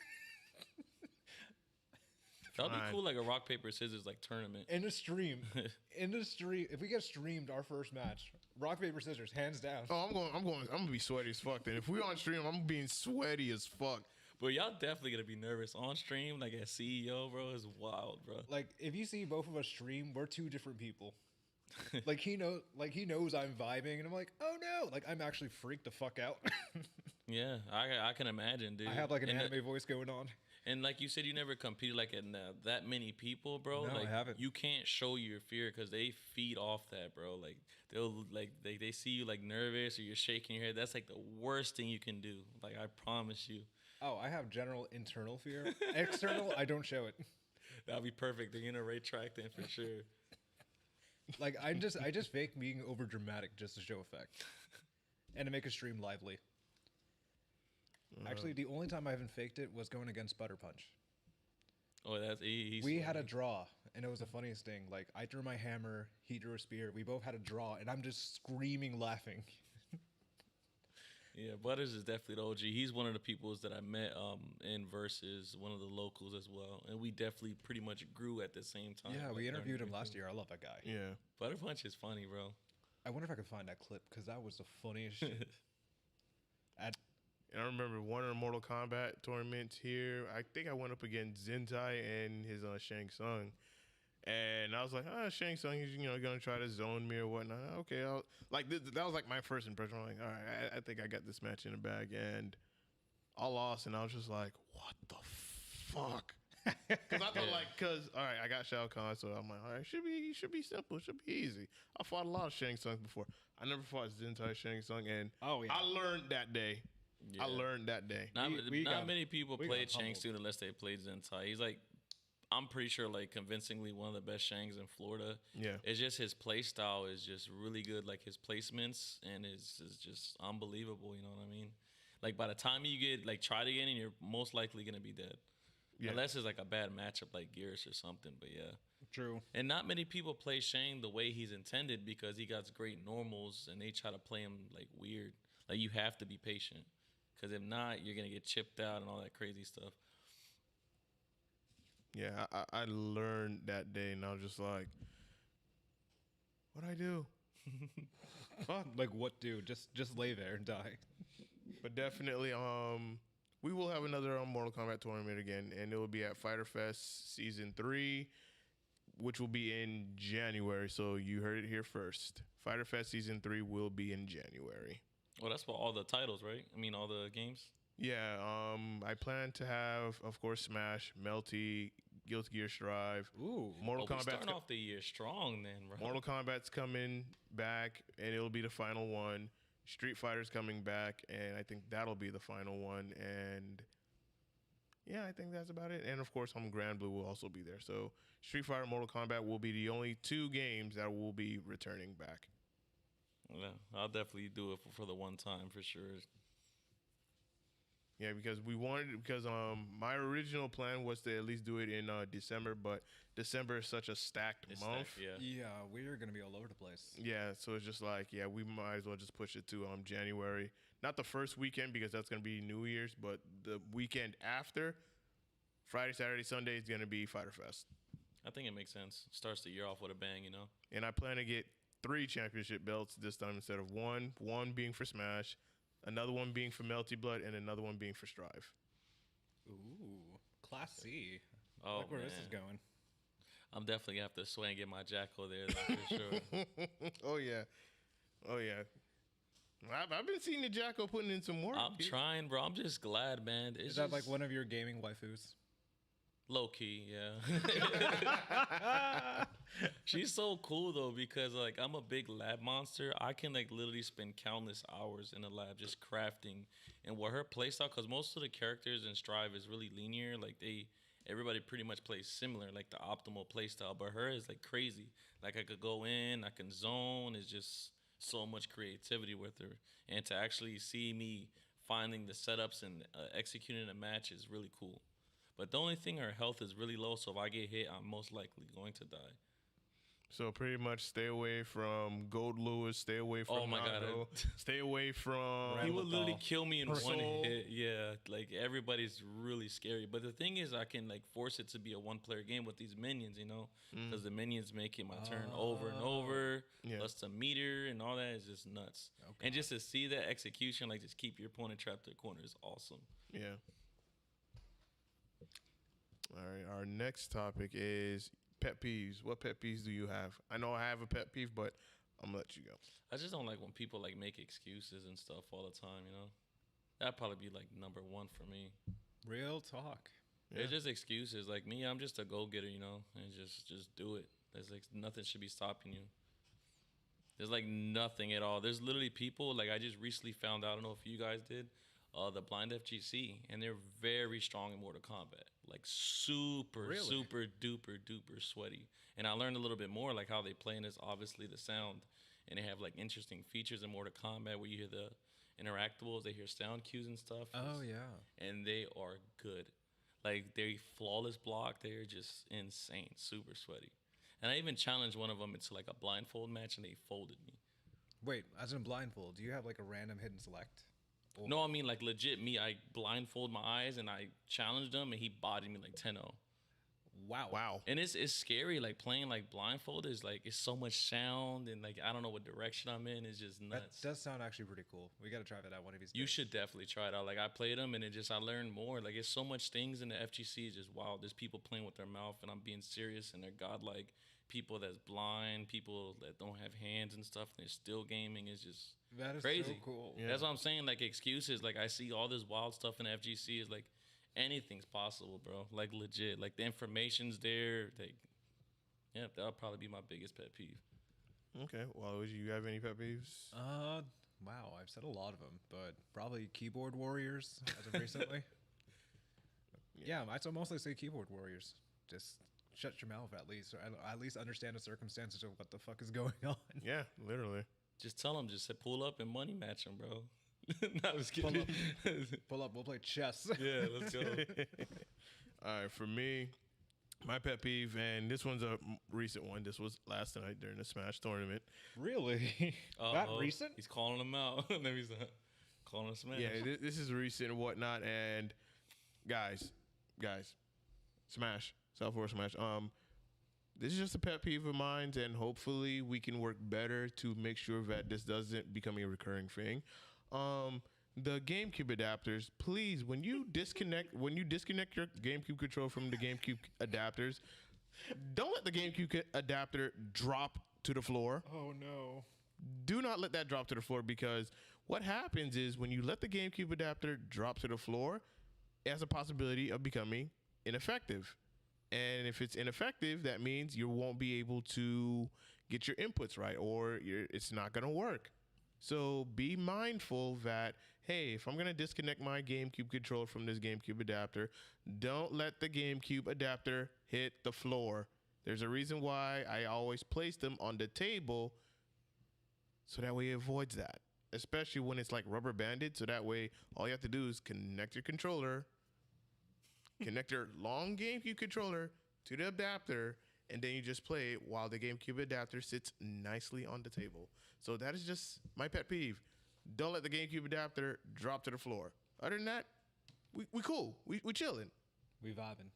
That'd be Fine. cool, like a rock paper scissors like tournament. In a stream, if we get streamed our first match, rock paper scissors, hands down. Oh, I'm gonna be sweaty as fuck. Then if we on stream, I'm being sweaty as fuck. But y'all definitely gonna be nervous on stream, like at CEO, bro. It's wild, bro. Like, if you see both of us stream, we're 2 different people. Like he knows I'm vibing, and I'm like, oh no, like I'm actually freaked the fuck out. Yeah, I can imagine, dude. I have like an And anime voice going on. And like you said, you never competed like in that many people, bro. No, like, I haven't. You can't show your fear because they feed off that, bro. Like they see you like nervous or you're shaking your head. That's like the worst thing you can do. Like I promise you. Oh, I have general internal fear. External, I don't show it. That'll be perfect. They're gonna Ray track then for sure. Like I just fake being over dramatic just to show effect, and to make a stream lively. Actually, the only time I haven't faked it was going against Butter Punch. Oh, that's he's We had a draw, and it was the funniest thing. Like I threw my hammer, he drew a spear. We both had a draw, and I'm just screaming, laughing. Yeah, Butters is definitely the OG. He's one of the peoples that I met in Versus, one of the locals as well, and we definitely pretty much grew at the same time. Yeah, like, we interviewed him learning last everything. year. I love that guy. Yeah. Butter Punch is funny, bro. I wonder if I could find that clip because that was the funniest shit. And I remember one of the Mortal Kombat tournaments here. I think I went up against Zentai and his Shang Tsung. And I was like, Shang Tsung is, going to try to zone me or whatnot. Okay. That was like my first impression. I'm like, all right, I think I got this match in the bag. And I lost. And I was just like, what the fuck? Because I thought all right, I got Shao Kahn. So I'm like, all right, should be simple. Should be easy. I fought a lot of Shang Tsung before. I never fought Zentai Shang Tsung. And Oh, yeah. I learned that day. Yeah. I learned that day. Not got- many people we played got Shang humbled. Tsung unless they played Zentai. He's like, I'm pretty sure like convincingly one of the best Shangs in Florida. Yeah. It's just his play style is just really good. Like his placements and is just unbelievable. You know what I mean? Like by the time you get try it again, and you're most likely gonna be dead. Yeah. Unless it's like a bad matchup like Gears or something. But yeah. True. And not many people play Shang the way he's intended because he got great normals and they try to play him like weird. Like you have to be patient. Because if not, you're going to get chipped out and all that crazy stuff. Yeah, I learned that day, and I was just like, what'd I do? Fuck. Like what, dude? Just lay there and die. But definitely, we will have another Mortal Kombat tournament again, and it will be at Fighter Fest Season 3, which will be in January. So you heard it here first. Fighter Fest Season 3 will be in January. Well, that's for all the titles, right? I mean, all the games? Yeah, I plan to have, of course, Smash, Melty, Guilty Gear Strive, Ooh. Mortal We're Kombat. starting off the year strong then, bro. Mortal Kombat's coming back, and it'll be the final one. Street Fighter's coming back, and I think that'll be the final one. And yeah, I think that's about it. And of course, Grand Blue will also be there. So Street Fighter, Mortal Kombat will be the only two games that will be returning back. Yeah, I'll definitely do it for the one time for sure. Yeah, because my original plan was to at least do it in December, but December is such a stacked It's month. stacked, yeah. Yeah, we're gonna be all over the place. Yeah, so it's just like, yeah, we might as well just push it to January. Not the first weekend because that's going to be New Year's, but the weekend after, Friday, Saturday, Sunday is going to be Fighter Fest. I think it makes sense. Starts the year off with a bang, you know? And I plan to get 3 championship belts this time instead of one. One being for Smash, another one being for Melty Blood, and another one being for Strive. Ooh, Class C. I Oh, like where this man. is going. I'm definitely going to have to swing and get my Jackal there though, for sure. Oh, yeah. Oh, yeah. I've been seeing the Jacko putting in some work. I'm trying, bro. I'm just glad, man. It's Is that like just one of your gaming waifus? low key, yeah. She's so cool though because like I'm a big lab monster. I can like literally spend countless hours in the lab just crafting. And what her playstyle, because most of the characters in Strive is really linear. Like everybody pretty much plays similar, like the optimal playstyle. But her is like crazy. Like I could go in, I can zone. It's just so much creativity with her. And to actually see me finding the setups and executing a match is really cool. But the only thing, her health is really low, so if I get hit, I'm most likely going to die. So pretty much stay away from Gold Lewis, stay away from Oh my God. Nago, stay away from... He would literally Ramathal. kill me in one Soul. hit. Yeah, like everybody's really scary. But the thing is, I can like force it to be a one-player game with these minions, you know, because the minions make it my turn over and over. Yeah. Plus the meter and all that is just nuts. And just to see that execution, like just keep your opponent trapped to the corner is awesome. Yeah. All right, our next topic is pet peeves. What pet peeves do you have? I know I have a pet peeve, but I'm gonna let you go. I just don't like when people like make excuses and stuff all the time, you know. That'd probably be like number one for me. Real talk. It's just excuses. Like me, I'm just a go-getter, you know, and just do it. There's like nothing should be stopping you. There's like nothing at all. There's literally people, like I just recently found out, I don't know if you guys did, the blind FGC, and they're very strong in Mortal Kombat. Like super duper duper sweaty. And I learned a little bit more like how they play, and it's obviously the sound. And they have like interesting features in Mortal Kombat where you hear the interactables, they hear sound cues and stuff. Oh yeah. And they are good. Like they flawless block, they're just insane, super sweaty. And I even challenged one of them into like a blindfold match, and they folded me. Wait, as in blindfold, do you have like a random hidden select? Or No, I mean like legit me. I blindfold my eyes and I challenged him, and he bodied me like 10-0. Wow. And it's scary. Like playing like blindfold is like it's so much sound, and like I don't know what direction I'm in. It's just nuts. That does sound actually pretty cool. We got to try that out one of these days. You should definitely try it out. Like I played them, and I learned more. Like it's so much things in the FGC. It's just wow. There's people playing with their mouth, and I'm being serious, and they're godlike. People that's blind, people that don't have hands and stuff, and they're still gaming. It's just That is crazy. so cool. Yeah. That's what I'm saying. Like excuses. Like I see all this wild stuff in the FGC. Is like anything's possible, bro. Like legit. Like the information's there. Like yeah, that'll probably be my biggest pet peeve. Okay. Well, would you have any pet peeves? Wow, I've said a lot of them, but probably keyboard warriors as of recently. Yeah, I'd mostly say keyboard warriors. Just shut your mouth at least, or at least understand the circumstances of what the fuck is going on. Yeah, literally. Just tell them. Just say, pull up and money match them, bro. No, I was kidding. Pull up, we'll play chess. Yeah, let's go. All right, for me, my pet peeve, and this one's a recent one. This was last night during the Smash tournament. Really? That recent? He's calling them out. No, he's not. Calling us man. Yeah, this is recent and whatnot. And guys, Smash, South Force Smash. This is just a pet peeve of mine, and hopefully we can work better to make sure that this doesn't become a recurring thing. The GameCube adapters, please, when you disconnect your GameCube control from the GameCube adapters, don't let the GameCube adapter drop to the floor. Oh no. Do not let that drop to the floor, because what happens is when you let the GameCube adapter drop to the floor, it has a possibility of becoming ineffective. And if it's ineffective, that means you won't be able to get your inputs right, or it's not going to work. So be mindful that, hey, if I'm going to disconnect my GameCube controller from this GameCube adapter, don't let the GameCube adapter hit the floor. There's a reason why I always place them on the table, so that way it avoids that, especially when it's like rubber banded. So that way all you have to do is connect your controller, connect your long GameCube controller to the adapter, and then you just play it while the GameCube adapter sits nicely on the table. So that is just my pet peeve. Don't let the GameCube adapter drop to the floor. Other than that, we cool. We chilling. We vibing.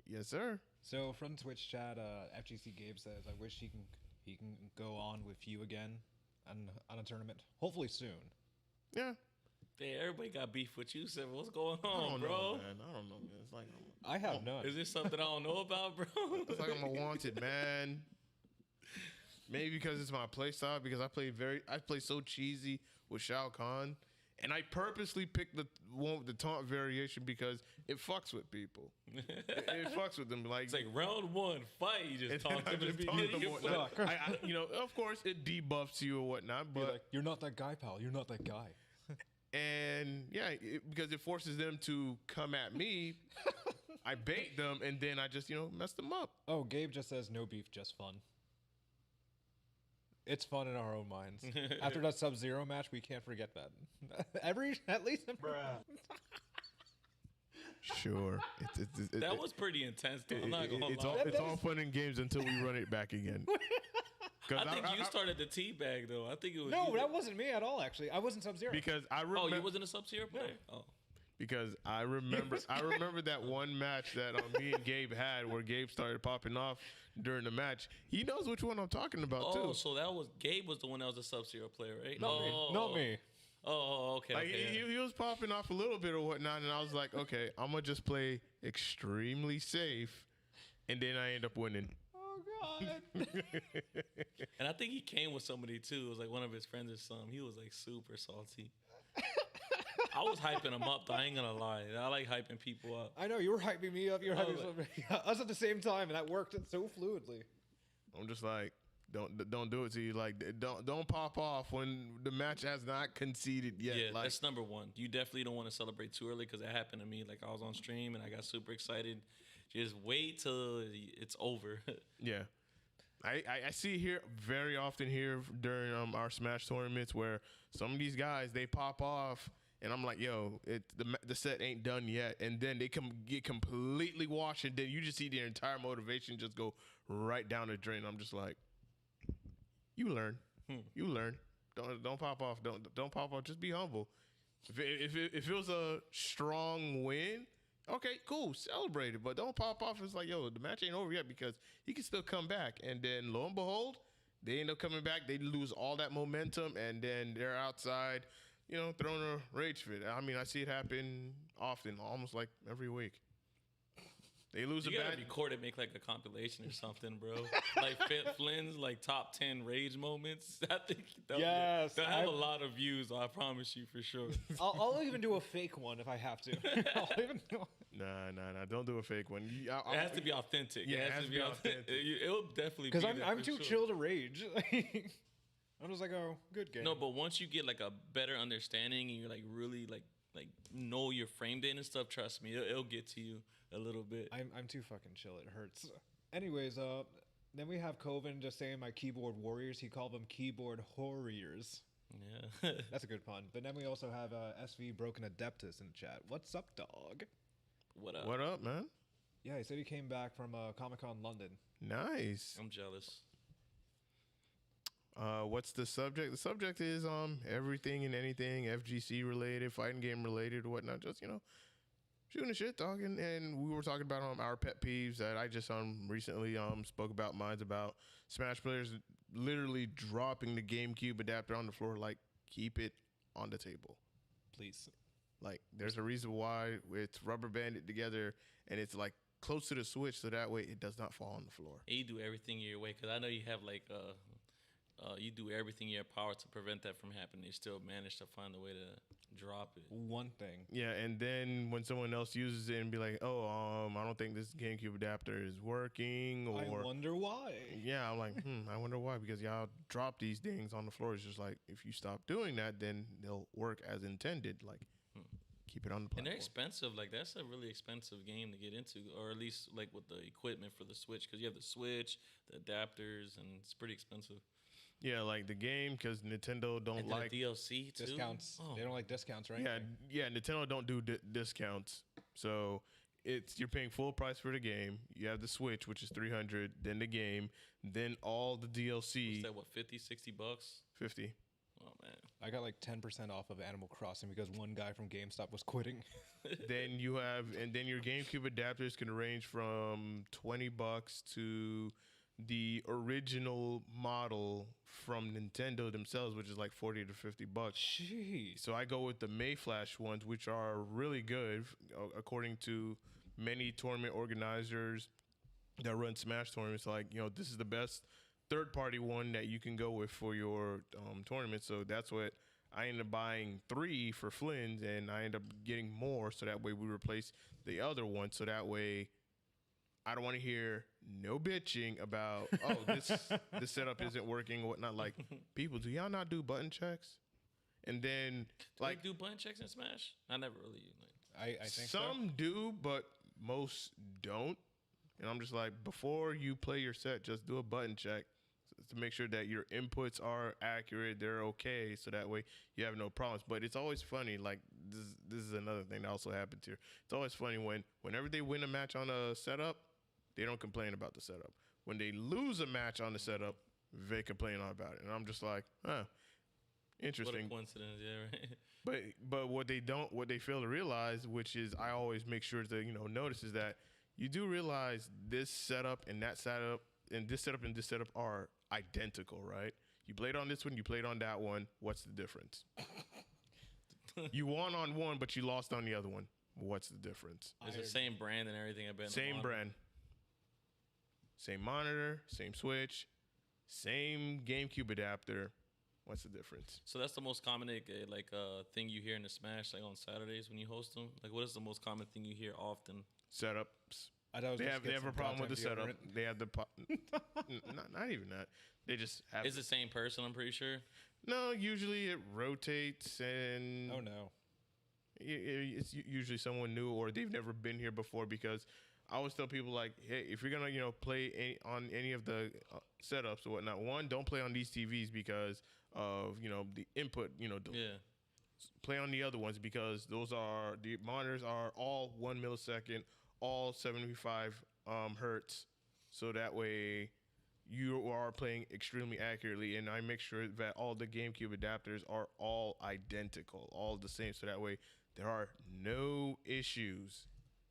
Yes, sir. So from Twitch chat, FGC Gabe says, I wish he can go on with you again on a tournament. Hopefully soon. Yeah. Hey, everybody got beef with you. Said, what's going I on, don't bro? know, man. I don't know, man. It's like I have none. Is there something I don't know about, bro? it's like I'm a wanted man. Maybe because it's my play style. Because I play so cheesy with Shao Kahn, and I purposely picked the one with the taunt variation because it fucks with people. it fucks with them. Like It's like round one, fight. You just talk to I them just to taunt them beginning. whatnot. Of course, it debuffs you or whatnot, Be but like, you're not that guy, pal. You're not that guy. and yeah, because it forces them to come at me. I bait them, and then I just mess them up. Oh, Gabe just says no beef, just fun. It's fun in our own minds. After that Sub-Zero match, we can't forget that. At least. Sure. That was pretty intense, though. I'm not going to it's lie. it's all fun and games until we run it back again. I think you started the teabag, though. I think it was No, you. that wasn't me at all, actually. I wasn't Sub-Zero. Because I Oh, remember. you wasn't a Sub-Zero player? Oh. Because I remember that one match that me and Gabe had where Gabe started popping off during the match. He knows which one I'm talking about too. Oh, so that was Gabe was the one that was a Sub-Zero player, right? Not me. Oh, okay. Like okay. he was popping off a little bit or whatnot, and I was like, okay, I'm gonna just play extremely safe, and then I end up winning. Oh, God. And I think he came with somebody too. It was like one of his friends or something. He was like super salty. I was hyping them up, though. I ain't gonna lie. I like hyping people up. I know you were hyping me up. You were hyping us at the same time, and that worked so fluidly. I'm just like, don't do it to you. Like, don't pop off when the match has not conceded yet. Yeah, like, that's number one. You definitely don't want to celebrate too early because that happened to me. Like, I was on stream and I got super excited. Just wait till it's over. yeah. I see here very often here during our Smash tournaments where some of these guys, they pop off and I'm like, yo, the set ain't done yet, and then they get completely washed, and then you just see their entire motivation just go right down the drain. I'm just like, you learn. Don't pop off. Don't pop off. Just be humble. If it was a strong win, okay, cool, celebrate it, but don't pop off. It's like, yo, the match ain't over yet because he can still come back. And then lo and behold, they end up coming back. They lose all that momentum, and then they're outside, throwing a rage fit. I mean, I see it happen often, almost like every week. They lose you a gotta bad. record it, make like a compilation or something, bro. Like Flynn's like top 10 rage moments. I think they'll have a lot of views. I promise you for sure. I'll even do a fake one if I have to. I'll even do. Nah. Don't do a fake one. It has to be authentic. Yeah, it has to be authentic. It'll definitely Because be I'm too chill to rage. I'm just like, oh, good game. No, but once you get like a better understanding and you're like really like know your frame data and stuff, trust me, it'll get to you a little bit. I'm too fucking chill. It hurts. Anyways, then we have Coven just saying my keyboard warriors. He called them keyboard horriors. Yeah. That's a good pun. But then we also have SV Broken Adeptus in the chat. What's up, dog? What up? What up, man? Yeah, he said he came back from Comic-Con London. Nice. I'm jealous. What's the subject? The subject is everything and anything FGC related, fighting game related, whatnot. Just shooting the shit, talking, and we were talking about our pet peeves that I just recently spoke about. Mine's about Smash players literally dropping the GameCube adapter on the floor. Like, keep it on the table, Please. Like, there's a reason why it's rubber banded together and it's like close to the Switch, so that way it does not fall on the floor. And you do everything your way, because I know you have like you do everything in your power to prevent that from happening. You still manage to find a way to drop it. One thing. Yeah, and then when someone else uses it and be like, oh, I don't think this GameCube adapter is working, or I wonder why. Yeah, I'm like, I wonder why, because y'all drop these things on the floor. It's just like, if you stop doing that, then they'll work as intended. Like, keep it on the platform. And they're expensive. Like, that's a really expensive game to get into, or at least like with the equipment for the Switch, because you have the Switch, the adapters, and it's pretty expensive. Yeah, like the game, because Nintendo don't And like the DLC too. Discounts. Oh. They don't like discounts, right? Yeah, Nintendo don't do discounts. So you're paying full price for the game. You have the Switch, which is $300, then the game, then all the DLC. What's that, what, 50, 60 bucks? 50. Oh, man. I got like 10% off of Animal Crossing because one guy from GameStop was quitting. Then your GameCube adapters can range from $20 to the original model from Nintendo themselves, which is like $40 to $50. Jeez. So I go with the Mayflash ones, which are really good, according to many tournament organizers that run Smash tournaments. Like, this is the best third-party one that you can go with for your tournament. So that's what I ended up buying 3 for Flynn's, and I ended up getting more, so that way we replace the other one. So that way I don't want to hear no bitching about, oh, this setup isn't working or whatnot. Like, people, do y'all not do button checks? And then, Like, do button checks in Smash? I never really. I think some do, but most don't. And I'm just like, before you play your set, just do a button check to make sure that your inputs are accurate, they're okay, so that way you have no problems. But it's always funny, like, this is another thing that also happens here. It's always funny whenever they win a match on a setup, they don't complain about the setup. When they lose a match on the setup, they complain about it. And I'm just like, interesting. What a coincidence, yeah, right? But what they fail to realize, which is I always make sure to notice, is that you do realize this setup and that setup and this setup and this setup are identical, right? You played on this one, you played on that one. What's the difference? You won on one, but you lost on the other one. What's the difference? It's the same brand and everything. I bet. Same brand. Same monitor, same Switch, same GameCube adapter. What's the difference? So that's the most common thing you hear in the Smash like on Saturdays when you host them. Like, what is the most common thing you hear often? Setups. I thought They have a problem with the setup. They have the not even that. They just have. It's the same person, I'm pretty sure. No, usually it rotates, and Oh no. it's usually someone new or they've never been here before. Because I always tell people like, hey, if you're gonna play on any of the setups or whatnot, one, don't play on these TVs because of the input. Play on the other ones because the monitors are all 1 millisecond, all 75 hertz, so that way you are playing extremely accurately. And I make sure that all the GameCube adapters are all identical, all the same, so that way there are no issues.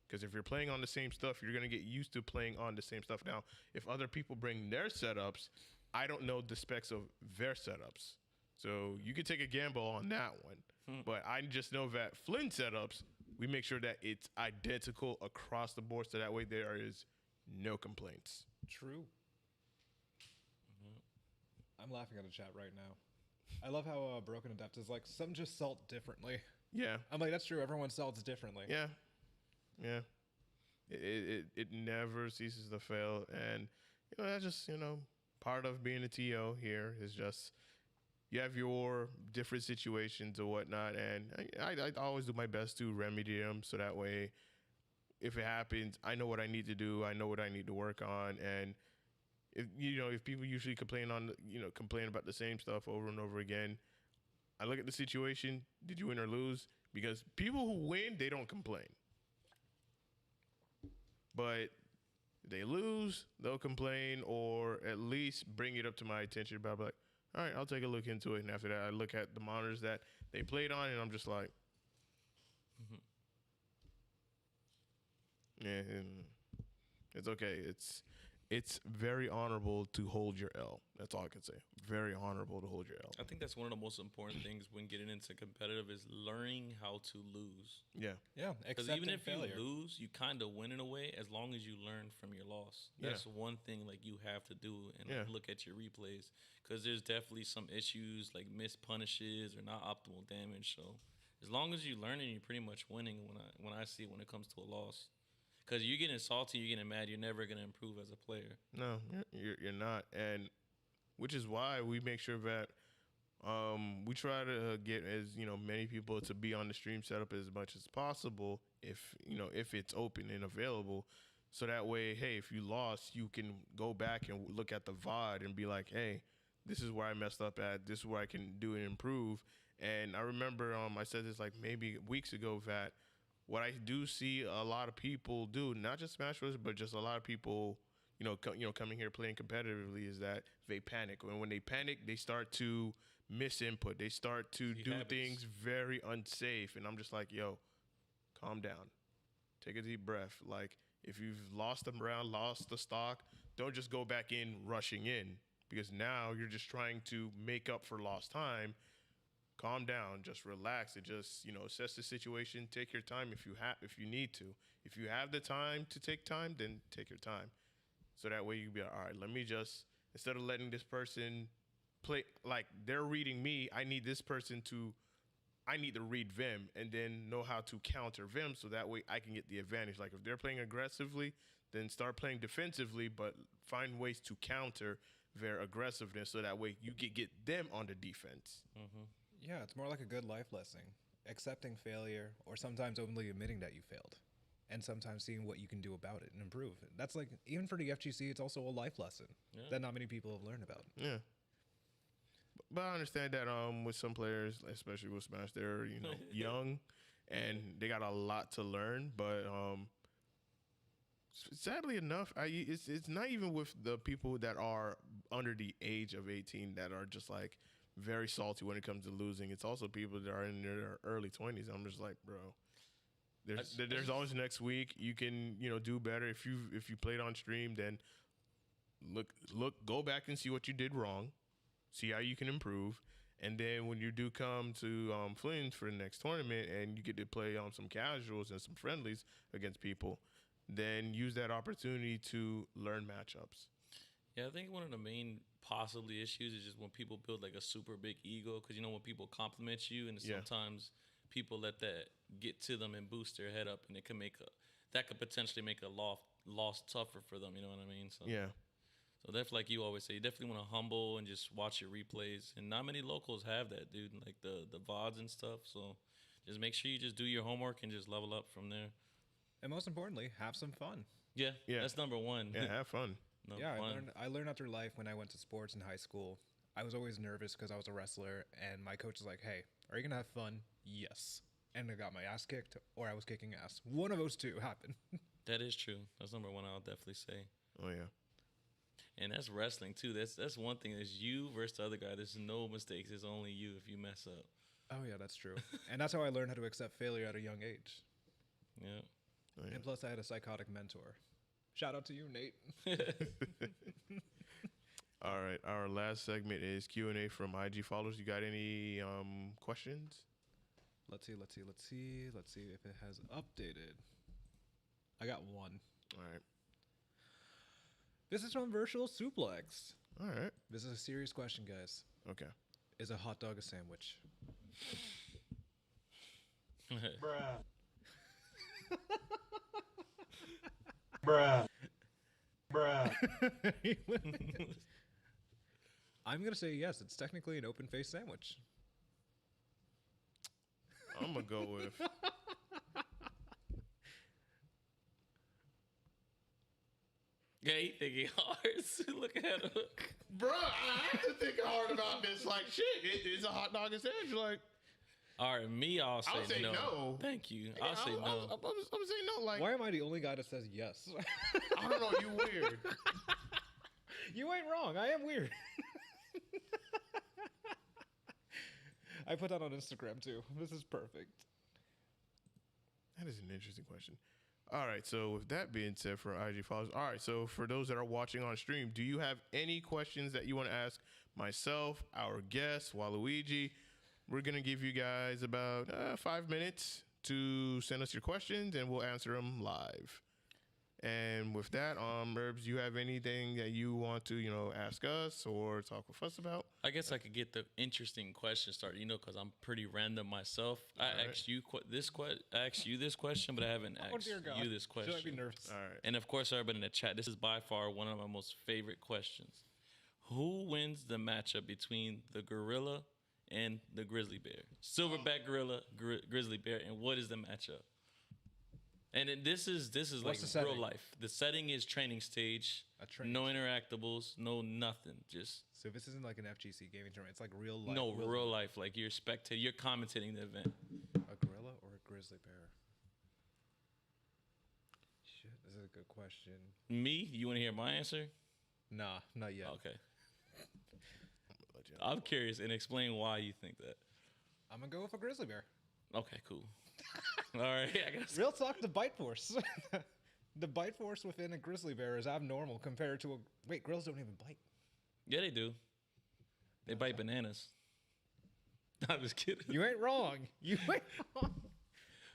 Because if you're playing on the same stuff, you're going to get used to playing on the same stuff. Now, if other people bring their setups, I don't know the specs of their setups. So you can take a gamble on that one. But I just know that Flynn setups, we make sure that it's identical across the board, so that way there is no complaints. True. I'm laughing at the chat right now. I love how Broken Adept is like, some just salt differently. Yeah. I'm like, that's true. Everyone salts differently. Yeah. Yeah. It never ceases to fail. And, that's just, part of being a TO here is just, you have your different situations or whatnot. And I always do my best to remedy them, so that way, if it happens, I know what I need to do. I know what I need to work on. And if people usually complain about the same stuff over and over again, I look at the situation. Did you win or lose? Because people who win, they don't complain. But if they lose, they'll complain or at least bring it up to my attention. But I'll be like, all right, I'll take a look into it. And after that, I look at the monitors that they played on, and I'm just like, yeah, it's okay. It's very honorable to hold your L. That's all I can say. Very honorable to hold your L. I think that's one of the most important things when getting into competitive is learning how to lose. Yeah. Yeah. Because even if you lose, you kind of win in a way as long as you learn from your loss. That's one thing like you have to do and look at your replays. Because there's definitely some issues like missed punishes or not optimal damage. So as long as you learn it, you're pretty much winning when I see it when it comes to a loss. Because you're getting salty, you're getting mad, you're never going to improve as a player. No, you're not. And which is why we make sure that we try to get as many people to be on the stream setup as much as possible if it's open and available. So that way, hey, if you lost, you can go back and look at the VOD and be like, hey, this is where I messed up at. This is where I can do and improve. And I remember I said this like maybe weeks ago that what I do see a lot of people do, not just Smash Bros, but just a lot of people, coming here playing competitively, is that they panic. And when they panic, they start to miss input. They start to do things very unsafe. And I'm just like, yo, calm down. Take a deep breath. Like, if you've lost the round, lost the stock, don't just go back in rushing in, because now you're just trying to make up for lost time. Calm down, just relax, and just assess the situation. Take your time if you need to. If you have the time to take time, then take your time. So that way you be like, all right, let me just, instead of letting this person play like they're reading me, I need to read them and then know how to counter them, so that way I can get the advantage. Like if they're playing aggressively, then start playing defensively, but find ways to counter their aggressiveness, so that way you can get them on the defense. Mm-hmm. Yeah, it's more like a good life lesson. Accepting failure, or sometimes openly admitting that you failed, and sometimes seeing what you can do about it and improve. That's like, even for the FGC, it's also a life lesson that not many people have learned about. Yeah. But I understand that with some players, especially with Smash, they're young and they got a lot to learn. But sadly enough, it's not even with the people that are under the age of 18 that are just like very salty when it comes to losing. It's also people that are in their early 20s. I'm just like, bro, there's always next week. You can do better. If you played on stream, then go back and see what you did wrong, see how you can improve, and then when you do come to Flynn's for the next tournament and you get to play on some casuals and some friendlies against people, then use that opportunity to learn matchups. Yeah, I think one of the main possibly issues is just when people build like a super big ego, because you know when people compliment you, and Yeah. sometimes people let that get to them and boost their head up, and it can make that could potentially make a loss tougher for them. You know what I mean? So Yeah. so definitely, like you always say, you definitely want to humble and just watch your replays. And not many locals have that, dude. Like the VODs and stuff. So just make sure you just do your homework and just level up from there. And most importantly, have some fun. Yeah, Yeah. that's number one. Yeah. Have fun. No, Yeah, fun. I learned after life when I went to sports in high school. I was always nervous because I was a wrestler, and my coach was like, "Hey, are you gonna have fun?" Yes. And I got my ass kicked, or I was kicking ass. One of those two happened. That is true. That's number one. I'll definitely say. Oh yeah. And that's wrestling too. That's one thing. Is you versus the other guy. There's no mistakes. It's only you if you mess up. Oh yeah, that's true. And that's how I learned how to accept failure at a young age. Yeah. Oh, yeah. And plus, I had a psychotic mentor. Shout out to you, Nate. All right. Our last segment is Q&A from IG followers. You got any questions? Let's see if it has updated. I got one. All right. This is from Virtual Suplex. All right. This is a serious question, guys. Okay. Is a hot dog a sandwich? Bruh. Bruh. Bruh. I'm gonna say yes. It's technically an open-faced sandwich. I'm gonna go with. Yeah, he thinking hard. Look at him. Bro, I have to think hard about this. Like, shit, it's a hot dog and sandwich. Like, All right, I'll say, I'll say no. Thank you. I'll say no. I'm saying no. Like, Why am I the only guy that says yes? I don't know. You weird. You ain't wrong. I am weird. I put that on Instagram too. This is perfect. That is an interesting question. All right, so with that being said, for IG followers, all right, so for those that are watching on stream, do you have any questions that you want to ask myself, our guest, Waluigi? We're going to give you guys about 5 minutes to send us your questions, and we'll answer them live. And with that, Herbz, you have anything that you want to, ask us or talk with us about? I guess I could get the interesting question started, because I'm pretty random myself. I asked you this question, but I haven't asked you this question. Should I be nervous? All right. And of course, everybody in the chat, this is by far one of my most favorite questions. Who wins the matchup between the gorilla and the grizzly bear? Silverback gorilla, grizzly bear, and what is the matchup? And this is like What's the real setting? life. The setting is training stage. training no interactables, no nothing. Just So this isn't like an FGC gaming tournament. It's like real life. no real life. Like you're you're commentating the event. A gorilla or a grizzly bear? Shit, this is a good question. Me? You want to hear my answer? Nah, not yet. Okay. I'm curious, and explain why you think that. I'm gonna go with a grizzly bear. Okay, cool. All right, I guess. Real talk, the bite force. The bite force within a grizzly bear is abnormal compared to a. Wait, grills don't even bite. Yeah, they do. They bite bananas. I'm just kidding. You ain't wrong. You ain't wrong.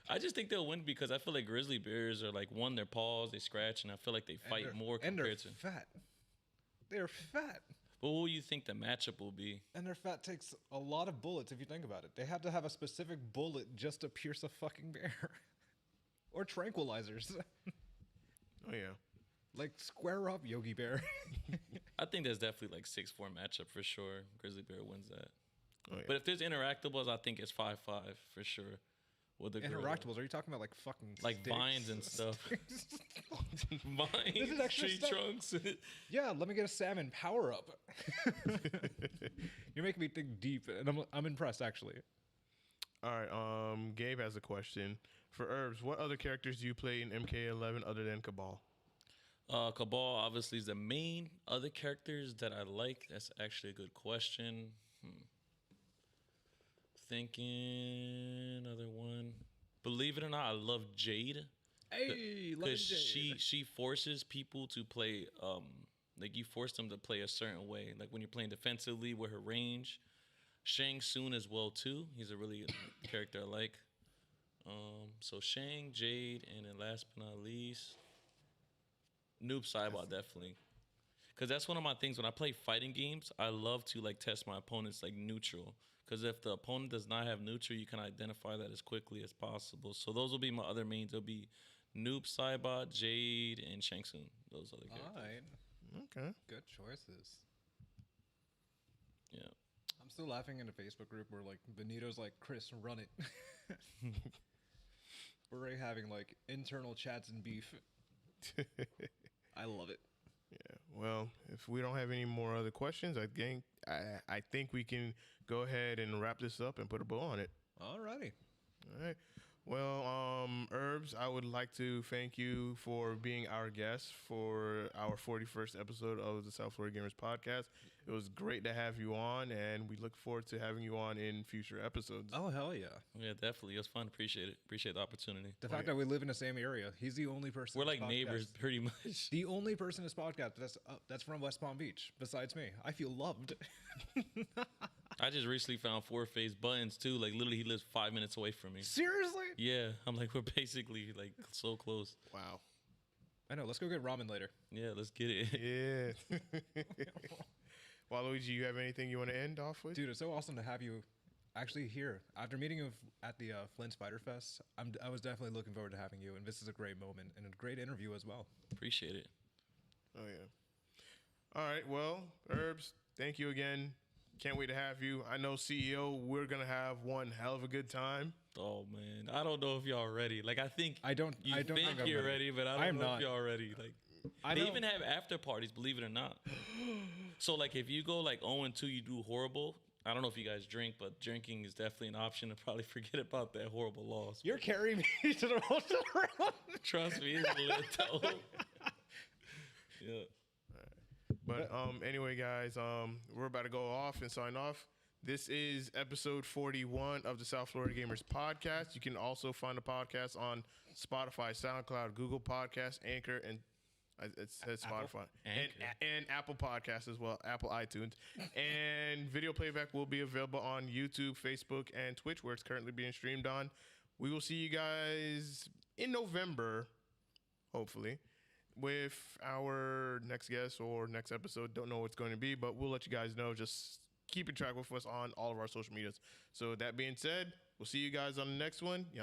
I just think they'll win because I feel like grizzly bears are like their paws, they scratch, and I feel like they fight more And they're compared to. fat. They're fat. But what do you think the matchup will be? And their fat takes a lot of bullets if you think about it. They have to have a specific bullet just to pierce a fucking bear. Or tranquilizers. Oh, yeah. Like, square up, Yogi Bear. I think there's definitely like 6-4 matchup for sure. Grizzly bear wins that. Oh, yeah. But if there's interactables, I think it's 5-5 for sure. With the gorilla. Interactables, are you talking about like fucking Like sticks? vines and stuff. Vines, This is extra tree stuff. trunks. Yeah, let me get a salmon power up. You're making me think deep, and I'm impressed actually. All right. Gabe has a question. For Herbz, what other characters do you play in MK11 other than Cabal? Cabal obviously is the main. Other characters that I like, that's actually a good question. Thinking another one. Believe it or not, I love Jade. Hey, Because she forces people to play, like you force them to play a certain way. Like when you're playing defensively with her range. Shang Tsung as well too. He's a really good character I like. So Shang, Jade, and then last but not least, Noob Saibot definitely. Because that's one of my things. When I play fighting games, I love to like test my opponents like neutral. Because if the opponent does not have neutral, you can identify that as quickly as possible. So those will be my other mains. It'll be Noob, Saibot, Jade, and Shang Tsung. Those are the characters. All right. Okay. Good choices. Yeah. I'm still laughing in a Facebook group where like Benito's like, Chris, run it. We're already having like internal chats and beef. I love it. Yeah. Well, if we don't have any more other questions, I think we can go ahead and wrap this up and put a bow on it. Alrighty. All right. Well, Herbz, I would like to thank you for being our guest for our 41st episode of the South Florida Gamers podcast. It was great to have you on, and we look forward to having you on in future episodes. Oh, hell yeah. Yeah, definitely. It was fun. Appreciate it. Appreciate the opportunity. The fact that we live in the same area. He's the only person. We're in this like neighbors, podcast. pretty much. The only person in this podcast that's from West Palm Beach, besides me. I feel loved. I just recently found four-face buttons too. Like literally, he lives 5 minutes away from me. Seriously? Yeah, I'm like we're basically like so close. Wow. I know. Let's go get ramen later. Yeah, let's get it. Yeah. Waluigi, you have anything you want to end off with? Dude, it's so awesome to have you actually here. After meeting you at the Flint Spider Fest, I was definitely looking forward to having you, and this is a great moment and a great interview as well. Appreciate it. Oh, yeah. All right. Well, Herbz, thank you again. Can't wait to have you. I know, CEO, we're going to have one hell of a good time. Oh man, I don't know if y'all ready. Like I think I don't think think I'm you're ready. ready, but I I'm don't know not. if y'all ready. Like they even have after parties, believe it or not. So like if you go like 0-2, you do horrible. I don't know if you guys drink, but drinking is definitely an option to probably forget about that horrible loss. You're carrying me to the hotel room. Trust me, it's lit though. Yeah. But anyway, guys, we're about to go off and sign off. This is episode 41 of the South Florida Gamers podcast. You can also find the podcast on Spotify, SoundCloud, Google Podcasts, Anchor, and it says Spotify, and Apple Podcasts as well, Apple iTunes. And video playback will be available on YouTube, Facebook, and Twitch, where it's currently being streamed on. We will see you guys in November, hopefully, with our next guest or next episode. Don't know what it's going to be, but we'll let you guys know. Just keep in track with us on all of our social medias. So that being said, we'll see you guys on the next one.